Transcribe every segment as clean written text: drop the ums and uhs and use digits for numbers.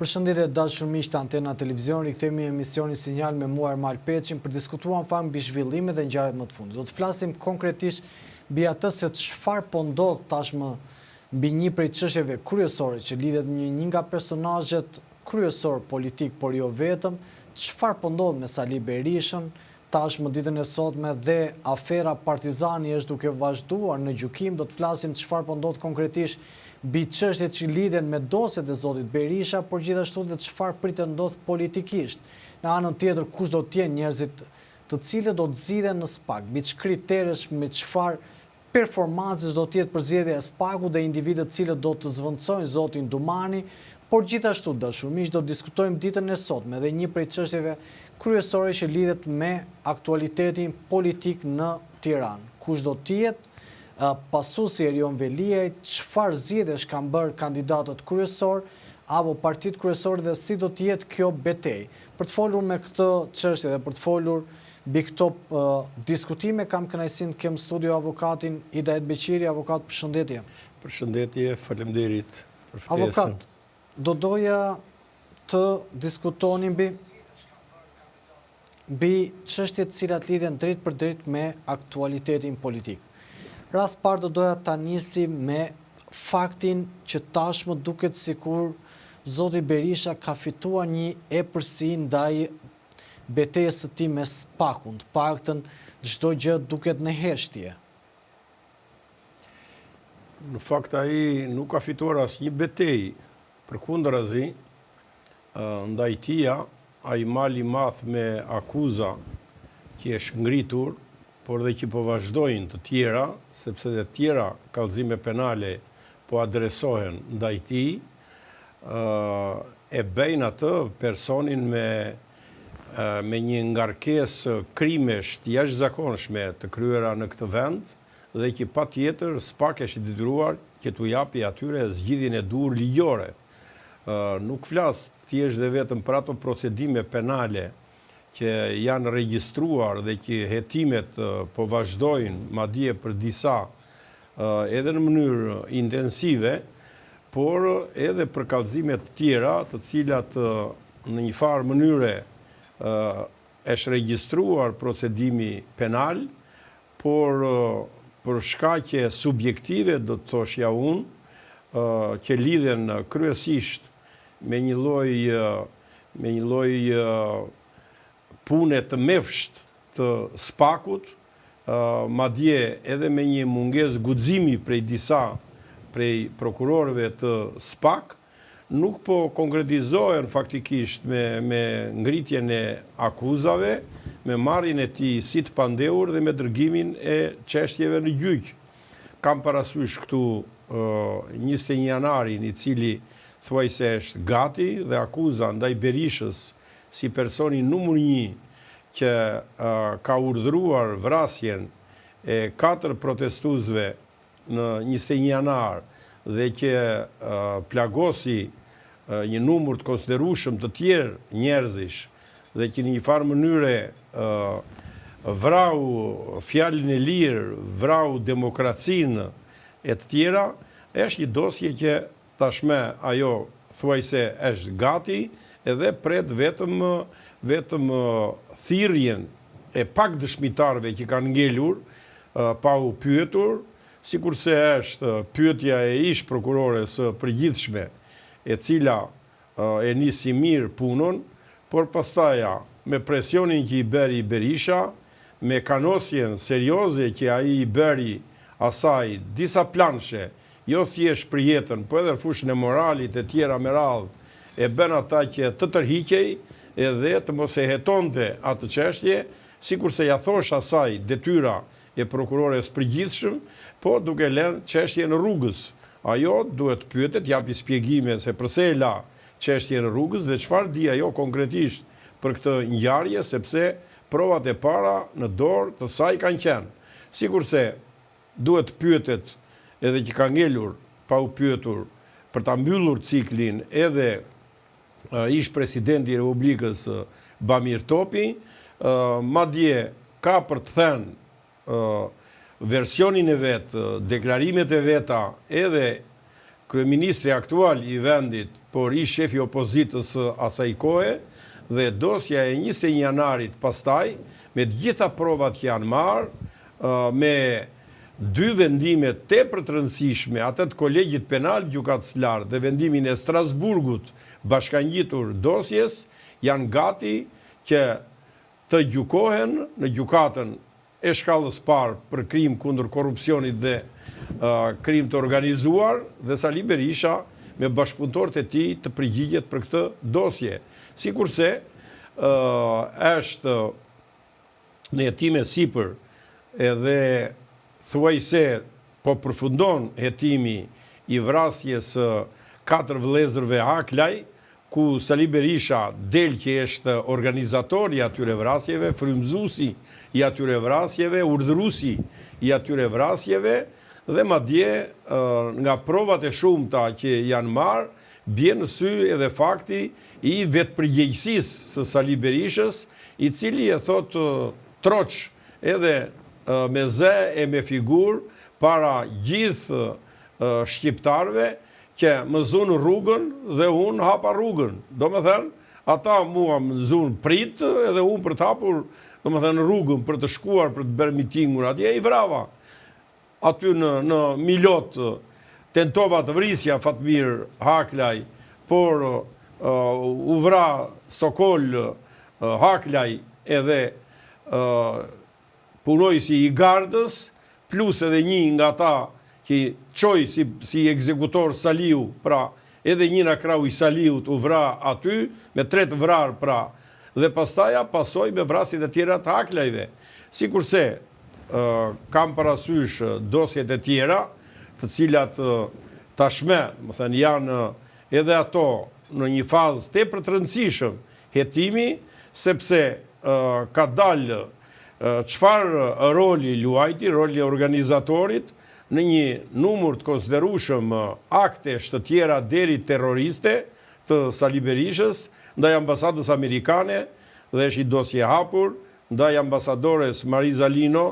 Përshëndetje dashur miq të Antena Televizion, rikthehemi në emisionin Sinjal me mua Ermal Peçin për diskutuar fam mbi zhvillimet dhe ngjarjet më të fundit. Do të flasim konkretisht mbi atë se çfarë po ndodh tashmë mbi një prej çështjeve kryesore që lidhet me një nga personazhet kryesor politik, por jo vetëm, çfarë po ndodh me Sali Berishën. Tashmë ditën e sotme dhe afera Partizani është duke vazhduar në gjykim. Do të flasim çfarë po ndodh konkretisht mbi çështjet që lidhen me dosjet e zotit Berisha, por gjithashtu dhe çfarë pritet ndodh politikisht. Në anën tjetër, kush do të jenë njerëzit të cilët do të zgjidhen në SPAK, mbi ç'kriterësh, me çfarë performancës do të jetë përzgjedhja e SPAK-ut dhe individët të cilët do të zvendçojnë zotin Dumani. Por gjithashtu, dashur miq, do të diskutojmë ditën e sotme dhe një prej çështjeve kryesore që lidhet me aktualitetin politik në Tiranë. Kush do të jetë pasuesi Erion Veliaj, çfarë zgjedhjesh kanë bërë kandidatët kryesor apo partitë kryesore dhe si do të jetë kjo betejë. Për të folur me këtë çështje dhe për të folur mbi këto diskutime, kam kënaqësinë të kem studio avokatin Hidayet Beqiri. Avokat, përshëndetje. Përshëndetje, faleminderit për ftesën. Avokat, do doja të diskutoni mbi çështjet të cilat lidhen drejt për drejt me aktualitetin politik. Rreth parë do doja ta nisim me faktin që tashmë duket sikur zoti Berisha ka fituar një epërsi ndaj betejës së tij me SPAK-un, të paktën çdo gjë duket në heshtje. Në fakt ai nuk ka fituar asnjë betejë, përkundrazi, ndaj tija ai mali madh me akuza që është ngritur, por dhe që po vazhdojnë të tjera, sepse dhe tjera kallëzime penale po adresohen ndaj tij, e bëjnë atë personin me një ngarkesë krimesh të jashtëzakonshme të kryera në këtë vend, dhe që patjetër SPAK është i detyruar që t'u japi atyre zgjidhjen e duhur ligjore. Nuk flas thjesht dhe vetëm për ato procedime penale që janë regjistruar dhe që hetimet po vazhdojnë madje për disa edhe në mënyrë intensive, por edhe për kallëzime të tjera, të cilat në një farë mënyre është regjistruar procedimi penal, por për shkaqe subjektive, do të thoshja unë, që lidhen kryesisht me një lloj pune të mefsht të SPAK-ut, madje edhe me një mungesë guximi prej prokurorëve të SPAK, nuk po konkretizohen faktikisht me ngritjen e akuzave, me marrjen e tij si të pandehur dhe me dërgimin e çështjeve në gjyq. Kam parasysh këtu 21 janarin, i cili thuajse është gati, dhe akuza ndaj Berishës si personi numër 1 që ka urdhëruar vrasjen e 4 protestuesve në 21 janar dhe që plagosi një numër të konsiderueshëm të tjerë njerëzish dhe që në një farë mënyre vrau fjalën e lirë, vrau demokracinë e të tjera, është një dosje që tashme ajo thuajse është gati edhe pret vetëm thirrjen e pak dëshmitarëve që kanë ngelur pa u pyetur, sikurse është pyetja e ish prokurores së përgjithshme, e cila e nisi mirë punën, por pastaja me presionin që i bëri Berisha, me kanosjen serioze që ai i bëri asaj disa planshe, jo thjesht për jetën, po edhe në fushën e moralit e tjera me radhë, e bën ata që të tërhiqej edhe të mos e hetonte atë çështje, sikurse ja thosh asaj detyra e prokurores përgjithshëm, po duke lënë çështjen në rrugës. Ajo duhet pyetet, japi shpjegime se pse e la çështjen në rrugës dhe çfarë di ajo konkretisht për këtë ngjarje, sepse provat e para në dorë të saj kanë qenë. Sikurse duhet pyetet edhe që ka ngelur pa u pyetur për ta mbyllur ciklin edhe ish presidenti i Republikës Bamir Topi, madje ka për të thënë versionin e vet, deklarimet e veta edhe kryeministri aktual i vendit, por i shefi opozitës asaj kohe, dhe dosja e 21 janarit pastaj, me të gjitha provat që janë marrë, me 2 vendime tepër të rëndësishme, atë të kolegjit penal gjykatës së lartë dhe vendimin e Strasburgut bashkangjitur dosjes, janë gati që të gjykohen në gjykatën e shkallës parë për krim kundër korrupsionit dhe krim të organizuar, dhe Sali Berisha me bashkëpunëtorët e tij të përgjigjet për këtë dosje. Sikurse është në hetime sipër edhe thuajse po përfundon hetimi i vrasjes 4 vëllezërve Haklaj, ku Sali Berisha del që është organizator i atyre vrasjeve, frymëzuesi i atyre vrasjeve, urdhëruesi i atyre vrasjeve, dhe madje nga provat e shumta që janë marrë, bie në sy edhe fakti i vetëpërgjegjësisë së Sali Berishës, i cili e thot troç edhe me zë e me figurë para gjithë shqiptarëve, që më zunë rrugën dhe unë hapa rrugën. Do me thënë, ata mua më zunë pritë edhe unë për të hapur, do me thënë, rrugën për të shkuar, për të bërë mitingur atje, i vrava. Aty në Milot tentova të vrisja Fatmir Haklaj, por u vra Sokol Haklaj edhe punojësi i gardës, plus edhe një nga ta që qoj si ekzekutor Saliu, pra edhe një nga krau i Saliut u vra aty, me 3 vrar pra, dhe pastaja pasoj me vrasit e tjera të Haklajve. Sikurse kam parasysh dosjet e tjera, të cilat tashme, më thënë, janë edhe ato në një fazë tepër të rëndësishëm hetimi, sepse ka dalë çfarë roli luajti, roli organizatorit, në një numër të konsiderueshëm akte të tjera deri terroriste të Sali Berishës, ndaj ambasadës amerikane, dhe është i dosje hapur, ndaj ambasadores Mariza Lino,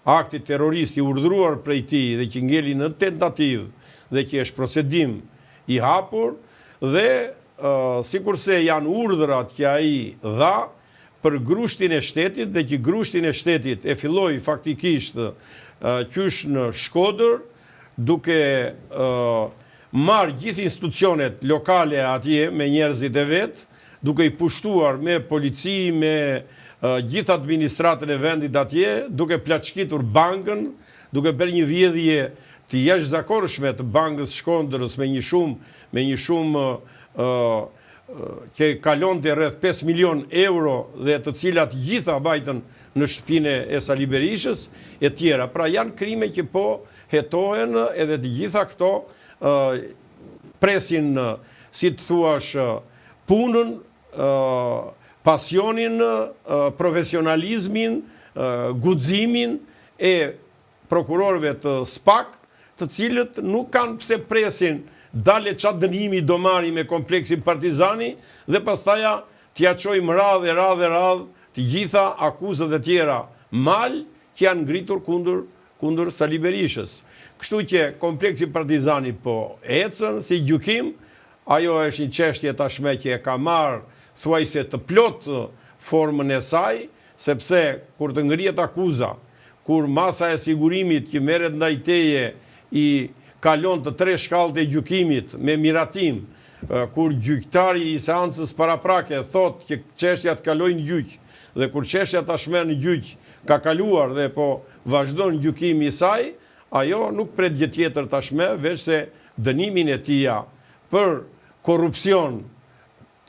akti terrorist i urdhëruar prej tij dhe që ngeli në tentativë dhe që është procedim i hapur, dhe sikurse janë urdhërat që ai dha për grushtin e shtetit, dhe që grushtin e shtetit e filloi faktikisht qysh në Shkodër, duke marrë gjithë institucionet lokale atje me njerëzit e vetë, duke i pushtuar me polici, me gjithë administratën e vendit atje, duke plaçkitur bankën, duke bërë një vjedhje të jashtëzakonshme të bankës Shkodrës me një shumë që kalonte rreth 5 milion euro dhe të cilat gjitha vajtën në shtëpinë e Sali Berishës e tjera. Pra janë krime që po hetohen edhe të gjitha këto presin, si të thuash, punën, pasionin, profesionalizmin, guximin e prokurorëve të SPAK, të cilët nuk kanë pse presin dale qatë dënimi do marri me kompleksin partizani dhe pastaja t'ja qojmë radhe të gjitha akuzat e tjera mal që janë ngritur kundër Sali Berishës. Kështu që kompleksi partizani po ecën si gjykim, ajo është një çështje tashme që e ka marrë thuajse të plot formën e saj, sepse kur të ngrihet akuza, kur masa e sigurimit që merret ndaj teje i kalon të 3 shkallët e gjykimit me miratim, kur gjyqtari i seancës paraprake thot që çështja të kalojnë gjyq, dhe kur çështja tashme në gjyq ka kaluar dhe po vazhdon gjykimi i saj, ajo nuk pret gjë tjetër tashme veç se dënimin e tij për korrupsion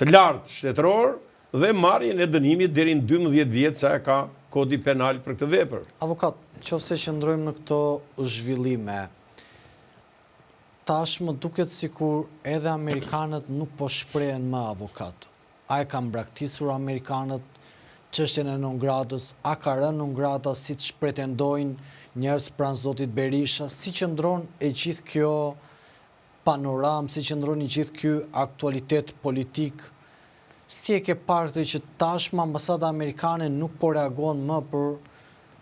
të lartë shtetëror dhe marrjen e dënimit deri në 12 vjet sa e ka kodi penal për këtë vepër. Avokat, nëse qëndrojmë në këto zhvillime, tash më duket sikur edhe amerikanët nuk po shprehen më avokat. A e kanë braktisur amerikanët çështjen e non-gratës, a ka rënë non-grata siç pretendojnë njerëz pranë zotit Berisha, si qëndron e gjithë kjo panoramë, si qëndron i gjithë ky aktualitet politik? Si e ke parë këtë që tashmë ambasada amerikane nuk po reagon më për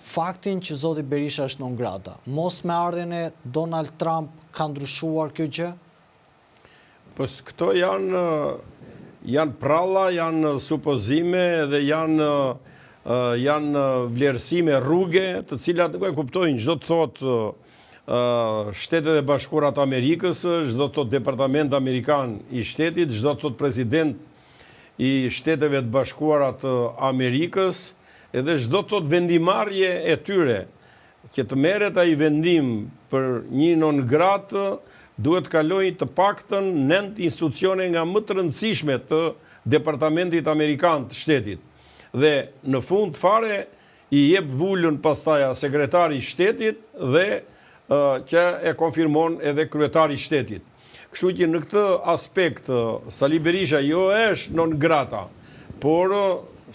faktin që zoti Berisha është non grata? Mos me ardhen e Donald Trump ka ndryshuar kjo gjë? Po këto janë pralla, janë supozime dhe janë vlerësime rruge, të cilat nuk e kuptojnë, çdo të thotë Shtetet e Bashkuara të Amerikës, çdo të thotë Departamenti Amerikan i Shtetit, çdo të thotë President i Shteteve të Bashkuara të Amerikës, edhe çdo të thotë vendimarrje e tyre, që të merret ai vendim për një non gratë, duhet kalojnë të paktën 9 institucione nga më të rëndësishme të Departamentit Amerikan të Shtetit. Dhe në fund fare i jep vullën pastaja sekretari i Shtetit dhe që e konfirmon edhe kryetari i Shtetit. Kështu që në këtë aspekt Sali Berisha jo është non grata, por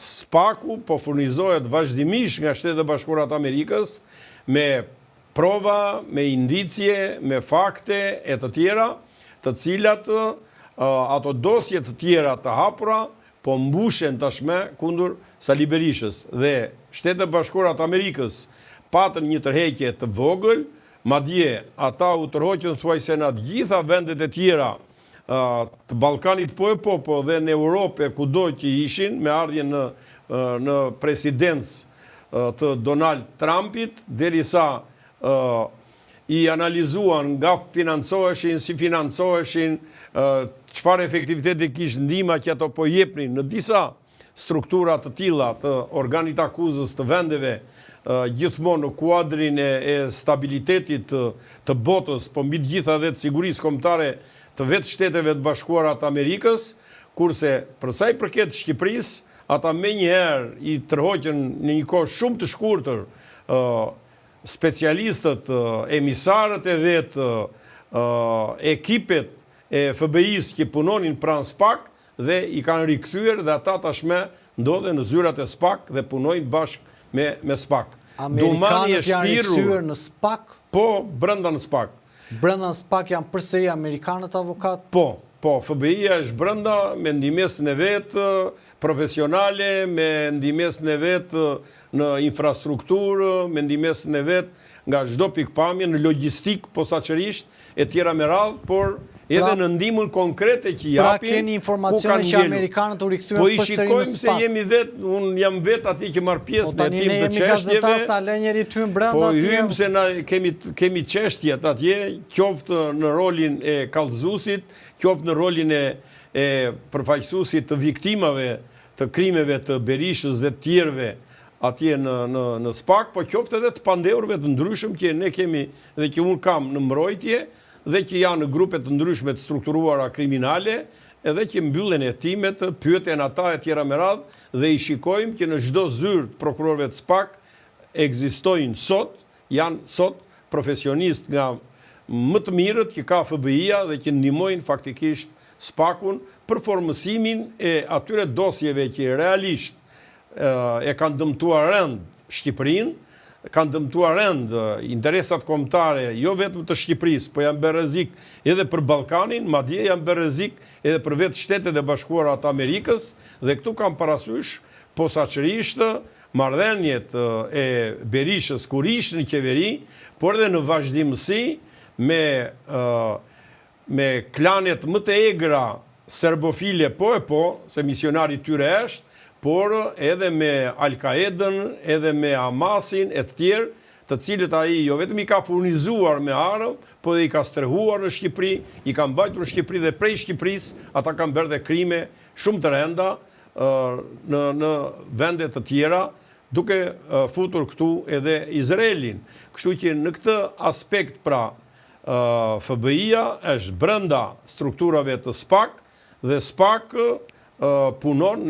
SPAK-u po furnizohet vazhdimisht nga Shtetet e Bashkuara të Amerikës me prova, me indicje, me fakte e të tjera, të cilat ato dosje të tjera të hapura po mbushen tashme kundër Sali Berishës. Dhe Shtetet e Bashkuara të Amerikës patën një tërheqje të vogël, madje ata u tërhoqën thuajse në të gjitha vendet e tjera të Ballkanit po dhe në Europë kudo që ishin me ardhjen në presidencë të Donald Trumpit, derisa i analizuan nga financoheshin, si financoheshin, çfarë efektiviteti kishte ndihma që ato po jepnin në disa struktura të tilla të organit akuzës të vendeve, gjithmonë në kuadrin e stabilitetit të botës, po mbi të gjitha dhe të sigurisë kombëtare të vetë Shteteve të Bashkuara të Amerikës, kurse për sa i përket Shqipërisë, ata menjëherë i tërhoqën në një kohë shumë të shkurtër specialistët, emisarët e vetë, ekipet e FBI-s që punonin pranë SPAK dhe i kanë rikthyer dhe ata tashme ndodhen në zyrat e SPAK dhe punojnë bashkë me SPAK. Amerikanët janë rikthyer në SPAK? Po, brenda në SPAK. Brenda në SPAK janë përsëri amerikanët avokat? Po, FBI-ja është brenda me ndihmesën e vetë profesionale, me ndihmesën e vetë në infrastrukturë, me ndihmesën e vetë nga çdo pikpamje në logjistik posaçërisht e tjera me radhë, por edhe në ndihmën konkrete që japin. Pra keni informacione që amerikanët u rikthyen përsëri në SPAK. Po i shikojmë se jemi vetë, unë jam vetë atje që marr pjesë në tim të çështjeve. Po hyjmë se na kemi çështjet atje, qoftë në rolin e kallëzuesit, qoftë në rolin e përfaqësuesit të viktimave të krimeve të Berishës dhe të tjerëve atje në SPAK, po qoftë edhe të pandeurve të ndryshëm që ne kemi dhe që unë kam në mbrojtje, dhe që janë në grupe të ndryshme të strukturuara kriminale, edhe që mbyllen hetimet, pyeten ata e tjera me radhë, dhe i shikojmë që në çdo zyrë të prokurorëve të SPAK ekzistojnë janë sot profesionistë nga më të mirët që ka FBI-ja dhe që ndihmojnë faktikisht SPAK-un për formësimin e atyre dosjeve që realisht e kanë dëmtuar rënd Shqipërinë, kanë dëmtuar rënd interesat kombëtare, jo vetëm të Shqipërisë, po janë bërë rrezik edhe për Ballkanin, madje janë bërë rrezik edhe për vetë Shtetet e Bashkuara të Amerikës, dhe këtu kam parasysh posaçërisht marrëdhëniet e Berishës kur ishte në qeveri, por edhe në vazhdimsi me klanet më të egra serbofile se misionari tyre është, por edhe me Al-Qaedën, edhe me Hamasin e të tjerë, të cilët ai jo vetëm i ka furnizuar me armë, po dhe i ka strehuar në Shqipëri, i ka mbajtur në Shqipëri dhe prej Shqipërisë, ata kanë bërë dhe krime shumë të rënda në vende të tjera, duke futur këtu edhe Izraelin. Kështu që në këtë aspekt pra FBI-ja është brenda strukturave të SPAK dhe SPAK punon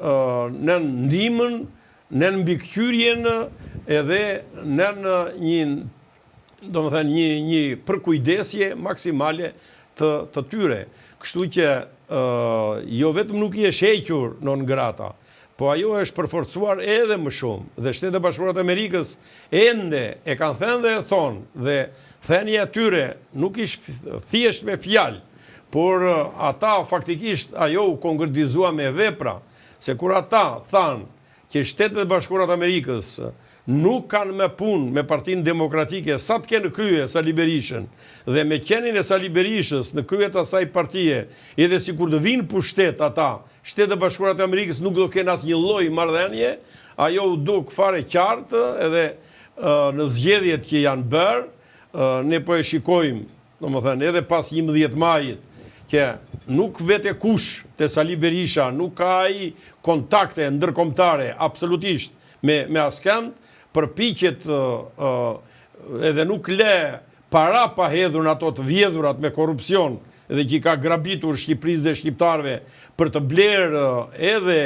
në ndihmën, në mbikëqyrjen edhe në një përkujdesje maksimale të tyre. Kështu që jo vetëm nuk i është hequr non grata, po ajo është përforcuar edhe më shumë. Dhe Shtetet e Bashkuara të Amerikës ende e kanë thënë dhe e thonë, dhe thënia e tyre nuk ishte thjesht me fjalë, por ata faktikisht ajo u konkretizua me vepra. Se kur ata thanë që Shtetet e Bashkuara të Amerikës nuk kanë me punë me Partinë Demokratike sa të kenë në krye Sali Berishën dhe me qenin e Sali Berishës në krye të asaj partie, edhe sikur të vinë pushtet ata, Shtetet e Bashkuara të Amerikës nuk do kenë asnjë lloj marrëdhënie, ajo u duk fare qartë edhe në zgjedhjet që janë bërë, ne po e shikojmë, domethënë edhe pas 11 majit, që nuk vete kush te Sali Berisha, nuk ka ai kontakte ndërkombëtare absolutisht me askënd, përpiqet edhe nuk le para pa hedhur ato të vjedhurat me korrupsion dhe që ka grabitur Shqipërisë dhe shqiptarëve për të blerë edhe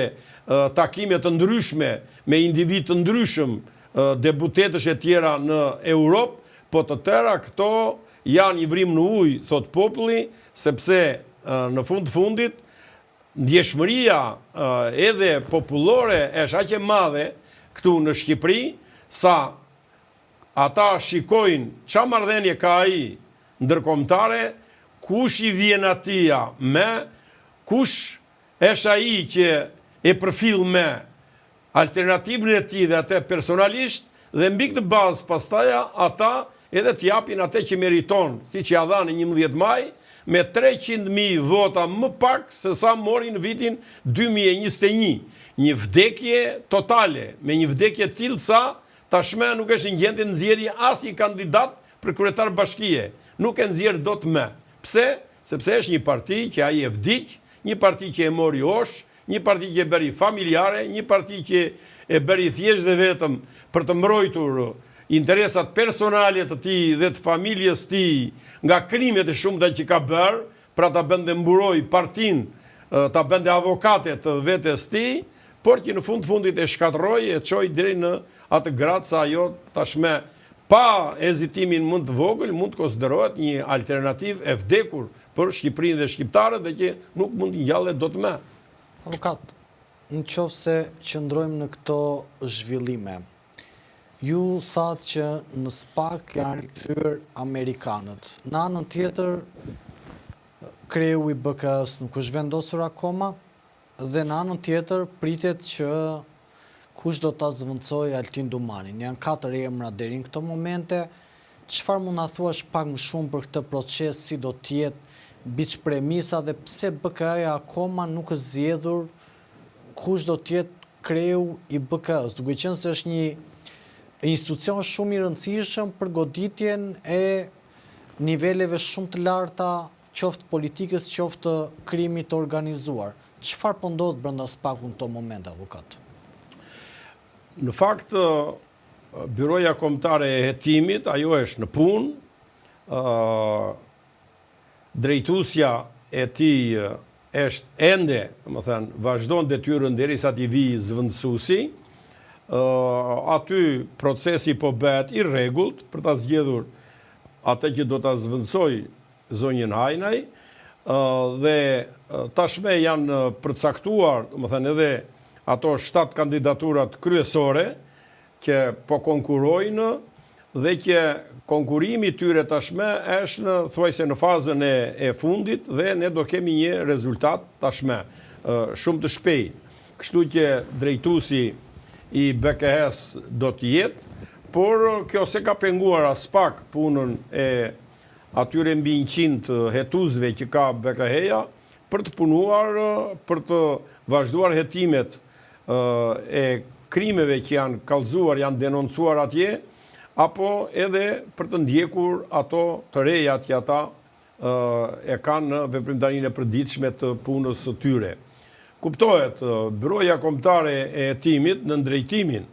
takime të ndryshme me individ të ndryshëm, deputetësh e tjera në Europë, po të tëra këto janë i vrim në ujë, thot populli, sepse në fundit ndjeshmëria edhe popullore është aq e madhe këtu në Shqipëri, sa ata shikojnë qa marrëdhënie ka ai ndërkombëtare, kush i vjen atia me, kush është ai që e përfill me alternativën e tij dhe atë personalisht, dhe mbi këtë bazë pastaja ata edhe t'japin atë që meriton, siç ja dhanë në 11 maj, me 300.000 vota më pak se sa mori në vitin 2021. Një vdekje totale, me një vdekje tillë sa tashmë nuk është në gjendje nxjerrje asnjë kandidat për kryetar bashkie. Nuk e nxjerr dot më. Pse? Sepse është një parti që ai e vdiq, një parti që e mori osh, një parti që e bëri familjare, një parti që e bëri thjesht dhe vetëm për të mbrojtur interesat personale të tij dhe të familjes tij nga krimet e shumta që ka bërë, pra ta bënte mburoj partinë, ta bënte avokate të vetes tij, por që në fundit e shkatërroi e çoi deri në atë gradë sa ajo tashmë pa hezitimin mund të vogël mund të konsiderohet një alternativë e vdekur për Shqipërinë dhe shqiptarët dhe që nuk mund të ngjallet dot më. Avokat, nëse qëndrojmë në këto zhvillime, ju thatë që në SPAK janë rikthyer amerikanët. Në anën tjetër, kreu i BK-s nuk është vendosur akoma, dhe në anën tjetër pritet që kush do ta zvendçojë Altin Dumanin. Janë 4 emra deri në këto momente. Çfarë mund na thuash pak më shumë për këtë proces, si do të jetë mbi premisa dhe pse BK-ja akoma nuk është zgjedhur kush do të jetë kreu i BK-s, duke qenë se është një institucion shumë i rëndësishëm për goditjen e niveleve shumë të larta, qoftë politikës, qoftë krimit të organizuar. Çfarë po ndodh brenda SPAK-ut në këto momente, avokat? Në fakt, Byroja Kombëtare e Hetimit, ajo është në punë, drejtuesja e tij është ende, vazhdon detyrën derisa t'i vijë zëvendësuesi. Aty procesi po bëhet i rregullt për ta zgjedhur atë që do ta zëvendësoj zonjën Hajnaj, dhe tashmë janë përcaktuar, edhe ato 7 kandidaturat kryesore që po konkurrojnë dhe që konkurimi tyre tashmë është thuajse në fazën e fundit dhe ne do kemi një rezultat tashmë shumë të shpejt. Kështu që drejtuesi i BK-s do të jetë, por kjo se ka penguar as pak punën e atyre mbi 100 hetuesve që ka BK-ja për të punuar, për të vazhduar hetimet e krimeve që janë kallëzuar, janë denoncuar atje, apo edhe për të ndjekur ato të reja që ata e kanë në veprimtarinë e përditshme të punës së tyre. Kuptohet, Byroja Kombëtare e Hetimit në drejtimin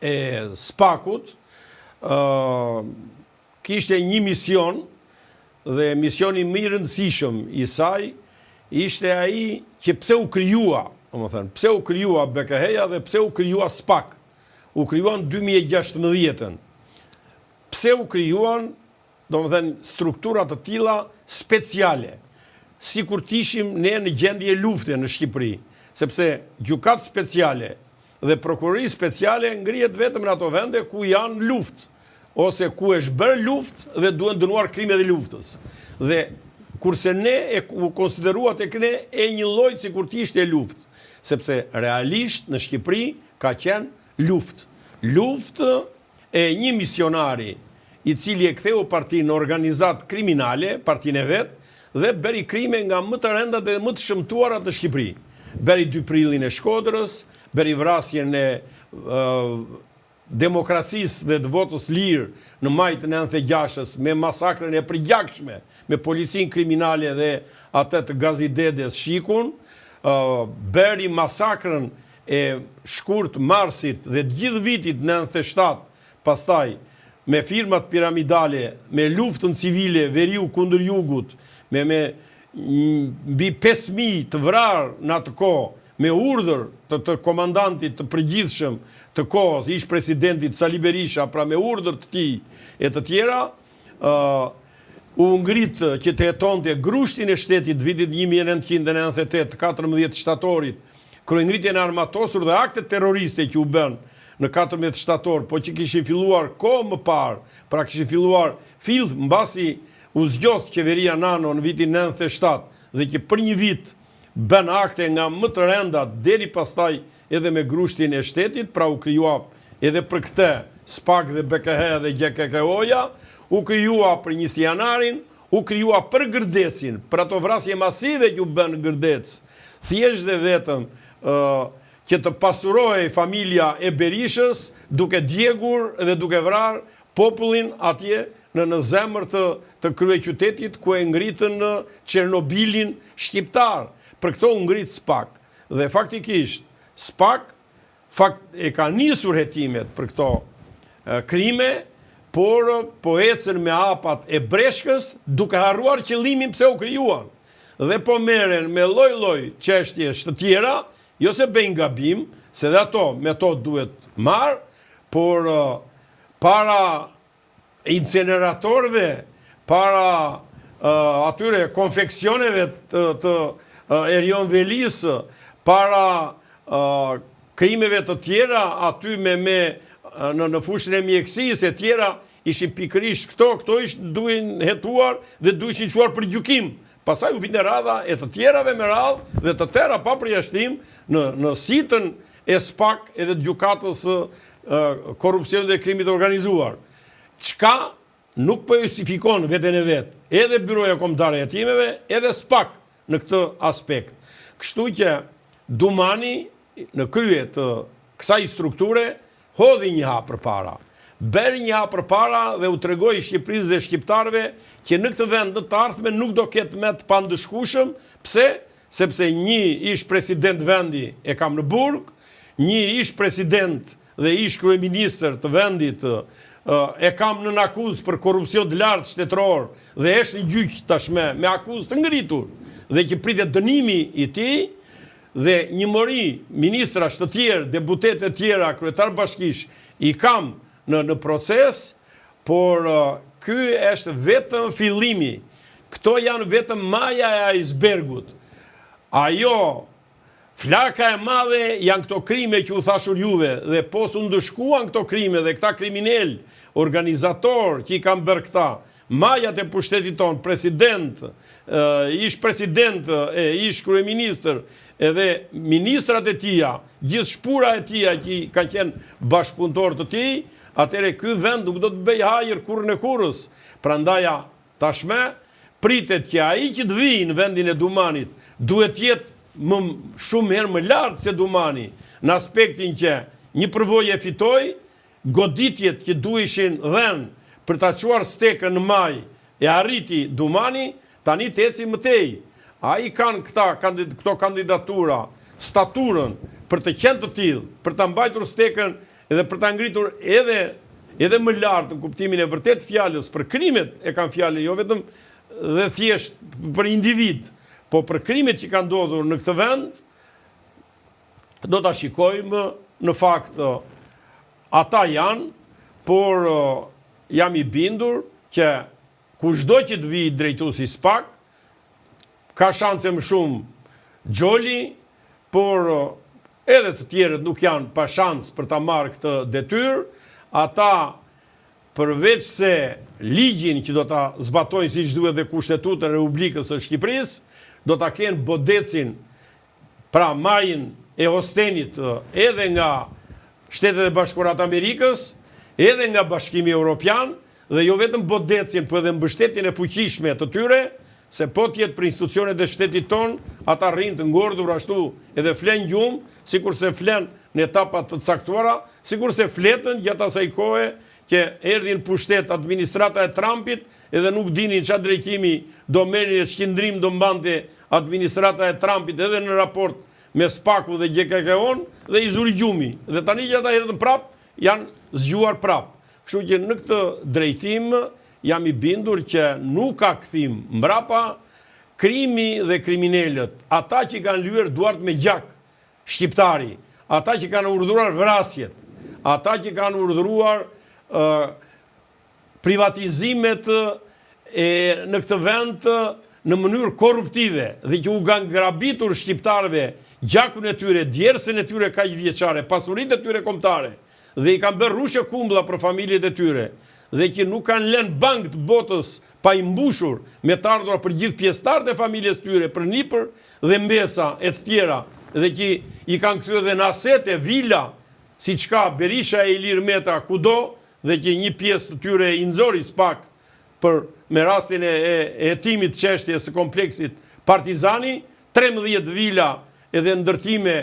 e SPAK-ut kishte një mision dhe misioni më i rëndësishëm i saj ishte ai që pse u krijua, pse u krijua BK-ja dhe pse u krijua SPAK. U krijuan 2016. Pse u krijuan, struktura të tilla speciale, sikur të ishim ne në gjendje lufte në Shqipëri, sepse gjykatë speciale dhe prokurori speciale ngrihet vetëm në ato vende ku janë luftë, ose ku është bërë luftë dhe duhen dënuar krimet e luftës. Dhe kurse ne e konsideruat tek ne e një lloj sikur të ishte luftë, sepse realisht në Shqipëri ka qenë luftë. Luftë e një misionari i cili e ktheu partinë organizat kriminale, partinë e vetë, dhe beri krime nga më të rëndat dhe më të shëmtuarat të Shqipëri. Beri 2 prillin e Shkodrës, beri vrasjen e demokracisë dhe të votës lirë në majtë 96-ës, me masakrën e përgjakshme, me policin kriminale dhe atë të Gazidedes Shikun, beri masakrën e shkurt marsit dhe gjithë vitit 97, pastaj me firmat piramidale, me luftën civile, veriu kundër jugut, me mbi 5.000 të vrarë në atë kohë, me urdhër të komandantit të përgjithshëm të kohës, ish presidentit Sali Berisha, pra me urdhër të tij e të tjera, u ngrit që të jetonte grushtin e shtetit vitit 1998, 14 shtatorit, kryengritjen e armatosur dhe aktet terroriste që u bën në 14 shtator, po që kishin filluar kohë më parë, pra kishin filluar fill mbasi u zgjodh qeveria Nano në vitin 97 dhe që për një vit bën akte nga më të rëndat deri pastaj edhe me grushtin e shtetit, pra u krijua edhe për këtë SPAK dhe BKH dhe GKK-oja, u krijua për 20 janarin, u krijua për Gërdecin, për ato vrasje masive që u bën në Gërdec, thjesht dhe vetëm që të pasurohej familja e Berishës, duke djegur dhe duke vrarë popullin atje në zemër të kryeqytetit ku e ngritën në Çernobilin shqiptar. Për këto u ngrit SPAK. Dhe faktikisht, SPAK e ka nisur hetimet për këto krime, por po ecën me hapat e breshkës, duke harruar qëllimin pse u krijuan. Dhe po merren me lloj-lloj çështjesh të tjera, jo se bëjnë gabim, se dhe ato metodë duhet marrë, por para inceneratorëve, para atyre konfeksioneve të Erion Velis, para krimeve të tjera, aty në fushën e mjekësisë e tjera, ishin pikërisht këto duhen hetuar dhe duhen çuar për gjykim. Pastaj u vinte radha e të tjerave me radhë dhe të tëra pa përjashtim në sitën e SPAK edhe të gjykatës korrupsionit dhe krimit organizuar. Çka nuk po justifikon veten e vet, edhe Byroja Kombëtare e Hetimeve, edhe SPAK në këtë aspekt. Kështu që Dumani në krye të kësaj strukture hodhi një hap përpara. Beri një hap përpara dhe u tregoi Shqipërisë dhe shqiptarëve që në këtë vend të ardhmen nuk do ketë me të pandëshkueshëm. Pse? Sepse një ish president vendi e kam në burg, një ish president dhe ish kryeministër të vendit e kam në akuzë për korrupsion të lartë shtetëror dhe është në gjyq tashme me akuzë të ngritur dhe që pritet dënimi i tij dhe një mori ministrash të tjerë, deputet e tjera, kryetar bashkish i kam në proces, por ky është vetëm fillimi. Këto janë vetëm maja e icebergut. Ajo, flaka e madhe janë këto krime që u thashur juve, dhe po su ndëshkuan këto krime dhe këta kriminel, organizator që i kanë bërë këta, majat e pushtetit tonë, president, ish president, ish kryeministër, edhe ministrat e tia, gjithë shpura e tia që kanë qenë bashkëpunëtor të tij, atëre ky vend nuk do të bëj hajër kurrë në kurrës. Prandaja tashme pritet që ai që të vijë në vendin e Dumanit duhet jetë shumë herë më lartë se Dumani, në aspektin që një përvojë e fitoi, goditjet që duheshin dhënë për ta çuar stekën në maj e arriti Dumani, tani të eci më tej. Ai kanë këto kandidatura, staturën për të qenë të tillë, për ta mbajtur stekën edhe për ta ngritur edhe më lartë në kuptimin e vërtet fjalës, për krimet e kanë fjalë, jo vetëm dhe thjesht për individ, po për krimet që kanë ndodhur në këtë vend, do ta shikojmë në fakt ata janë, por jam i bindur që kushdo që të vijë drejtuesi SPAK, ka shanse më shumë Gjoli, por edhe të tjerët nuk janë pa shans për ta marrë këtë detyrë. Ata, përveç se ligjin që do ta zbatojnë siç duhet dhe Kushtetuta e Republikës së Shqipërisë, do ta kenë bodecin, pra majin e Hostenit edhe nga Shtetet e Bashkuara të Amerikës, edhe nga Bashkimi Evropian, dhe jo vetëm bodecjen, po edhe mbështetjen e fuqishme të tyre, se po tjetë për institucionet e shtetit ton, ata rrinë të ngordur ashtu edhe flen gjumë, sikur se flen në etapat të caktuara, sikur se fletën gjatë asaj kohe që erdhin pushtet administrata e Trumpit, edhe nuk dinin çfarë drejtimi do merrin e shqendrim do mbante administrata e Trumpit edhe në raport me SPAK-u dhe GKK-on dhe i zuri gjumi. Dhe tani që ata erdhën prap, janë zgjuar prap. Kështu që në këtë drejtim jam i bindur që nuk ka kthim mbrapa. Krimi dhe kriminalët, ata që kanë lyer duart me gjak shqiptari, ata që kanë urdhëruar vrasjet, ata që kanë urdhëruar privatizimet në këtë vend në mënyrë korruptive dhe që u kanë grabitur shqiptarëve gjakun e tyre, djersën e tyre kaq vjeçare, pasuritë e tyre kombëtare, dhe i kanë bërë rrushë kumbulla për familjet e tyre, dhe që nuk kanë lënë bank të botës pa i mbushur me të ardhura për gjithë pjesëtarët e familjes tyre, për nipër dhe mbesa e të tjera, dhe që i kanë kthyer edhe në asete, vila, siç ka Berisha e Ilir Meta kudo, dhe që një pjesë të tyre i nxori SPAK për me rastin e hetimit çështjes së kompleksit Partizani, 13 vila edhe ndërtime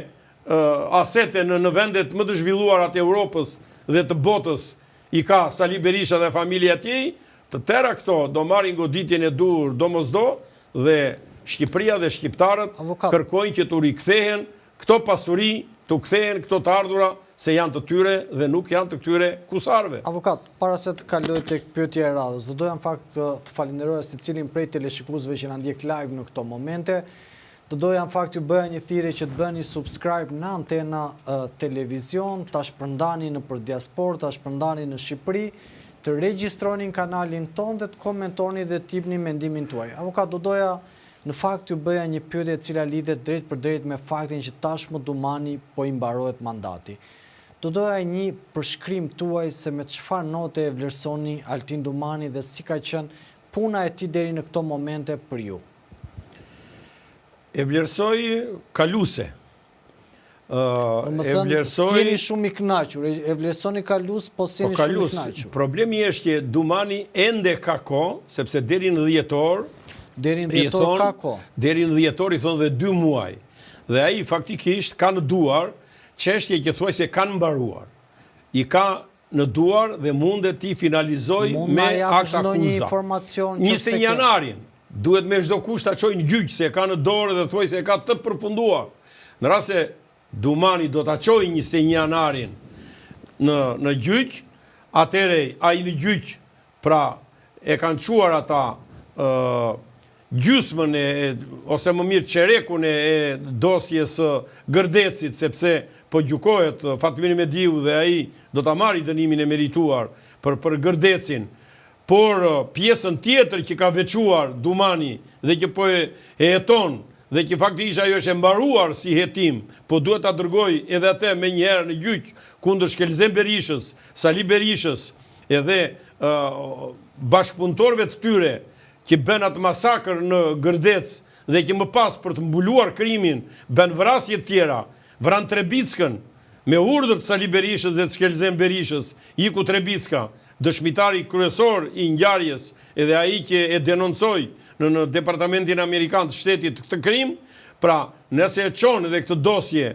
asete në vendet më të zhvilluara të Europës dhe të botës i ka Sali Berisha dhe familja e tij. Të tëra këto do marrin goditjen e dur domosdo dhe Shqipëria dhe shqiptarët kërkojnë që të rikthehen këto pasuri, të kthehen këto të ardhura se janë të tyre dhe nuk janë të këtyre kusarve. Avokat, para se të kaloj tek pyetja e radhës, do doja në fakt të falenderoj secilin prej teleshikuesve që na ndjek live në këto momente. Do doja në fakt ju bëja një thirrje që të bëni subscribe në Antena Televizion, ta shpërndani në për diasporë, ta shpërndani në Shqipëri, të regjistroni kanalin ton dhe të komentoni dhe të jepni mendimin tuaj. Avokat, do doja në fakt ju bëja një pyetje e cila lidhet drejt për drejt me faktin që tashmë Dumani po i mbarohet mandati. Do doja një përshkrim tuaj se me çfarë note e vlerësoni Altin Dumani dhe si ka qenë puna e tij deri në këto momente për ju. E vlerësoj kaluse. E vlerësoj... Si jeni shumë i kënaqur, e vlerësoni kalus, po si jeni shumë i kënaqur. Problemi është që Dumani ende ka kohë, sepse deri në dhjetor... Deri në dhjetor ka kohë. Deri në dhjetor i thonë dhe 2 muaj. Dhe ai faktikisht ka në duar çështje që thuaj se kanë mbaruar. I ka në duar dhe mundet ti finalizoj me akt akuza. 21 janarin. Duhet me çdo kusht ta çojnë gjyq se ka në dorë dhe thuaj se ka të përfunduar. Në rast se Dumani do ta çojë 21 janarin në gjyq, atëre ai në gjyq pra e kanë çuar ata gjysmën ose më mirë çerekun e dosjes së Gërdecit, sepse po gjykohet Fatmiri Mediu dhe ai do ta marrë dënimin e merituar për Gërdecin. Por pjesën tjetër që ka veçuar Dumani dhe që po e heton dhe që faktikisht ajo është e mbaruar si hetim, po duhet ta dërgoj edhe atë me njëherë në gjyq kundër Shkelzen Berishës, Sali Berishës, edhe bashkëpunëtorëve të tyre që bën atë masakër në Gërdec dhe që më pas për të mbuluar krimin bën vrasje të tjera, vran Trebickën me urdhër të Sali Berishës dhe të Shkelzen Berishës, iku Trebicka, dëshmitari kryesor i ngjarjes edhe ai që e denoncoi në Departamentin Amerikan të Shtetit këtë krim. Pra, nëse e çon edhe këtë dosje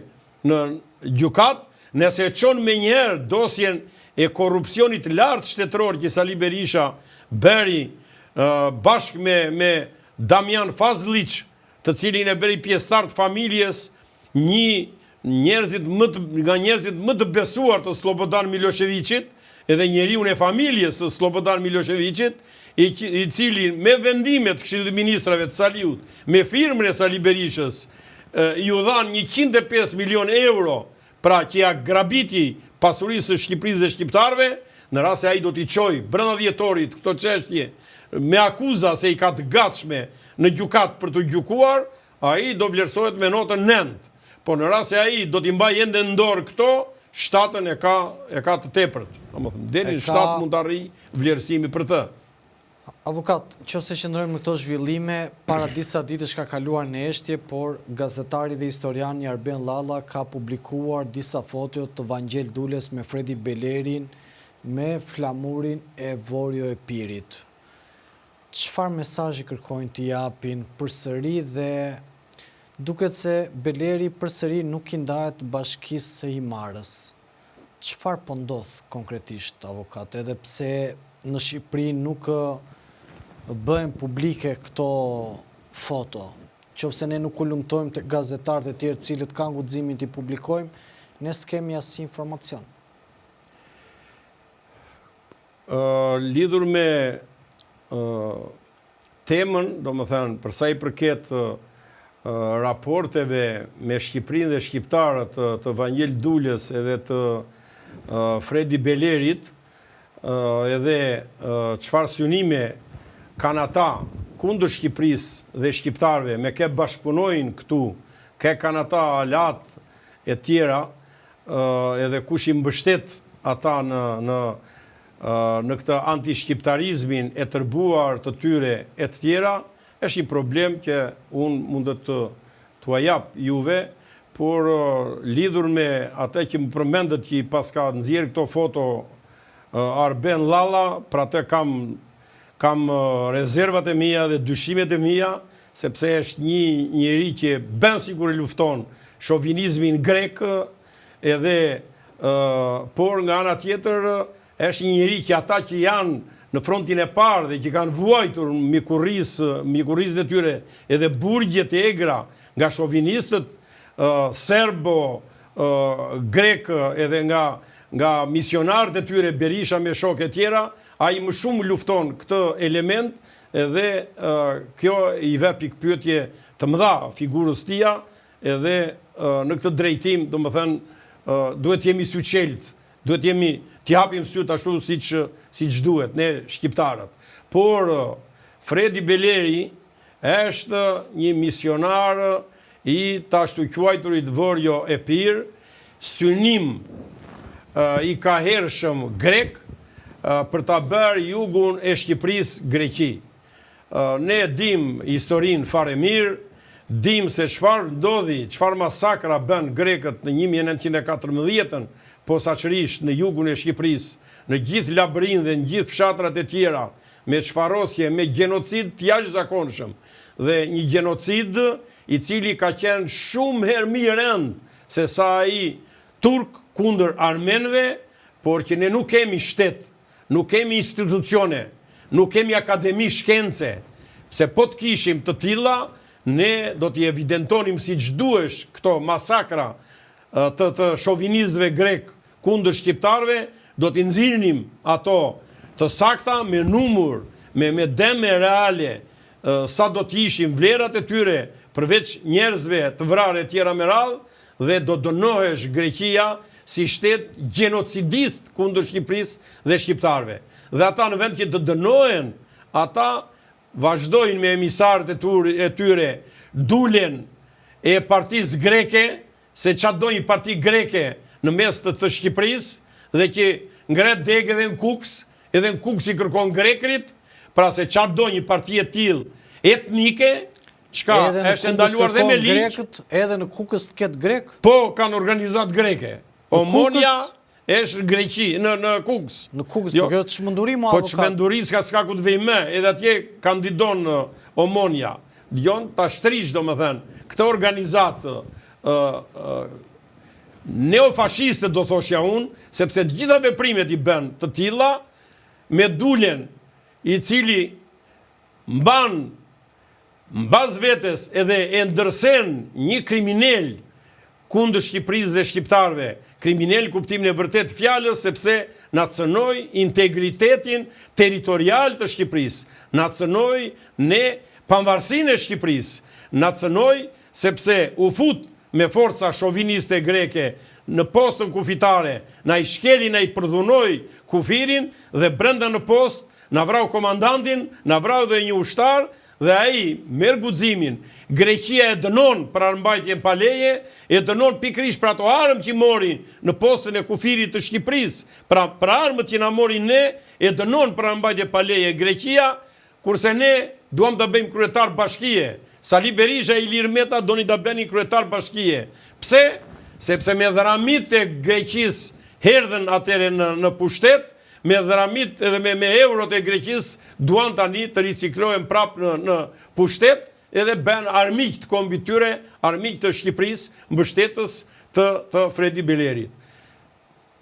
në gjykat, nëse e çon menjëherë dosjen e korrupsionit lartë shtetëror që Sali Berisha bëri bashkë me Damian Fazlić, të cilin e bëri pjesëtar të familjes nga njerëzit më të besuar të Slobodan Miloševićit, edhe njeriu e familjes së Slobodan Miloševićit, i cili me vendimet të Këshillit të Ministrave të Saliut, me firmën e Sali Berishës, ju dhan 105 milion euro, pra që ja grabiti pasurisë së Shqipërisë dhe shqiptarëve, në rast se ai do t'i çojë brenda dhjetorit këto çështje me akuza se i ka të gatshme në gjykat për të gjykuar, ai do vlerësohet me notën 9. Po në rast se ai do t'i mbajë ende në dorë këto, shtatën e ka të tepërt. Deri në 7 mund të arrijë vlerësimi për të. Avokat, nëse qëndrojmë në këto zhvillime, para disa ditësh ka kaluar në eshtje, por gazetari dhe historiani Arben Lalla ka publikuar disa foto të Vangjel Dules me Fredi Belerin me flamurin e Vorjo Epirit. Çfarë mesazhi kërkojnë të japin përsëri dhe duket se Beleri përsëri nuk i ndahet bashkisë së Himarës. Çfarë po ndodh konkretisht, avokat, edhe pse në Shqipëri nuk bëhen publike këto foto, qofse ne nuk u lumtojmë të gazetarët e tjerë cilët kanë guximin t'i publikojmë, ne s'kemi asnjë informacion. Lidhur me temën, domethënë, për sa i përket raporteve me Shqipërinë dhe shqiptarët të Vangjel Dules edhe të Fredi Belerit, edhe çfarë synime kanë ata kundër Shqipërisë dhe shqiptarëve, me ke bashkëpunojnë këtu, kanë ata alat e tjera, edhe kush i mbështet ata në këtë anti-shqiptarizmin e tërbuar të tyre e të tjera, është një problem që unë mundet t'ua jap juve, por lidhur me atë që më përmendet që i paska nxjerrë këto foto Arben Lalla, pra të kam rezervat e mia dhe dyshimet e mia, sepse është një njeri që ben sikur i lufton shovinizmin grek, edhe por nga ana tjetër është një njeri që ata që janë në frontin e parë dhe që kanë vuajtur mikurisën e tyre edhe burgjet e egra nga shovinistët serbo, grek edhe nga misionarët e tyre Berisha me shok e tjera, ai më shumë lufton këtë element edhe kjo i ve pikpyetje të mëdha figurës tia edhe në këtë drejtim, domethënë duhet jemi suçelt, duhet jemi t'japim syt ashtu siç duhet ne shqiptarët. Por Fredi Beleri është një misionar i ashtu quajturit Vorjo Epir, synim i ka hershëm grek për ta bërë jugun e Shqipërisë Greqi. Ne dim historinë fare mirë, dim se çfarë ndodhi, çfarë masakra bën grekët në 1914-ën, posaçërisht në jugun e Shqipërisë, në gjithë Labrin dhe në gjithë fshatrat e tjera, me çfarosje, me gjenocid të jashtëzakonshëm, dhe një gjenocid i cili ka qenë shumë herë më i rënd se sa ai turk kundër armenëve, por që ne nuk kemi shtet, nuk kemi institucione, nuk kemi akademi shkence, se po të kishim të tilla, ne do t'i evidentonim siç duhesh këto masakra të shovinistëve grek kundër shqiptarëve, do t'i nxirnim ato të sakta me numër, me deme reale, sa do t'ishim vlerat e tyre përveç njerëzve të vrarë e tjera me radhë, dhe do dënohesh Greqia si shtet genocidist kundër Shqipërisë dhe shqiptarëve. Dhe ata në vend që të dënohen, ata vazhdojnë me emisarët e tyre, Dulen e partisë greke, se çfarë do një parti greke në mes të Shqipërisë dhe që ngret degë edhe në Kuks i kërkon grekrit, pra se çfarë do një parti e tillë etnike, çka është ndaluar dhe me ligj, edhe në Kukës të ketë grek? Po, kanë organizat greke. Omonia është Greqi, në Kuks. Në Kuks, po kjo të çmenduri më avokat. Po çmenduri s'ka ku të vej më, edhe atje kandidon Omonia. Dion ta shtrish domethënë këtë organizat neofashiste do thoshja unë, sepse të gjitha veprimet i bën të tilla me Dulen, i cili mbaz vetes edhe e ndërsen një kriminal kundër Shqipërisë dhe shqiptarëve, kriminal kuptimin e vërtet fjalës, sepse na cënoi integritetin territorial të Shqipërisë, na cënoi ne pavarësinë e Shqipërisë, na cënoi sepse u fut me forca shoviniste greke në postën kufitare, na i shkeli, na i përdhunoi kufirin dhe brenda në post na vrau komandantin, na vrau dhe një ushtar, dhe ai merr guximin. Greqia e dënon për armbajtjen pa leje, e dënon pikërisht për ato armë që morin në postën e kufirit të Shqipërisë, pra për armët që na morin ne, e dënon për armbajtje pa leje Greqia, kurse ne duam të bëjmë kryetar bashkie. Sali Berisha e Ilir Meta doni të bëni kryetar bashkie. Pse? Sepse me dharamit e Greqis herdhen atere në pushtet, me dharamit edhe me eurot e Greqis duan tani të riciklohen prap në pushtet, edhe ben armiq të kombit tyre, armiq të Shqipërisë, mbështetës të Fredi Belerit.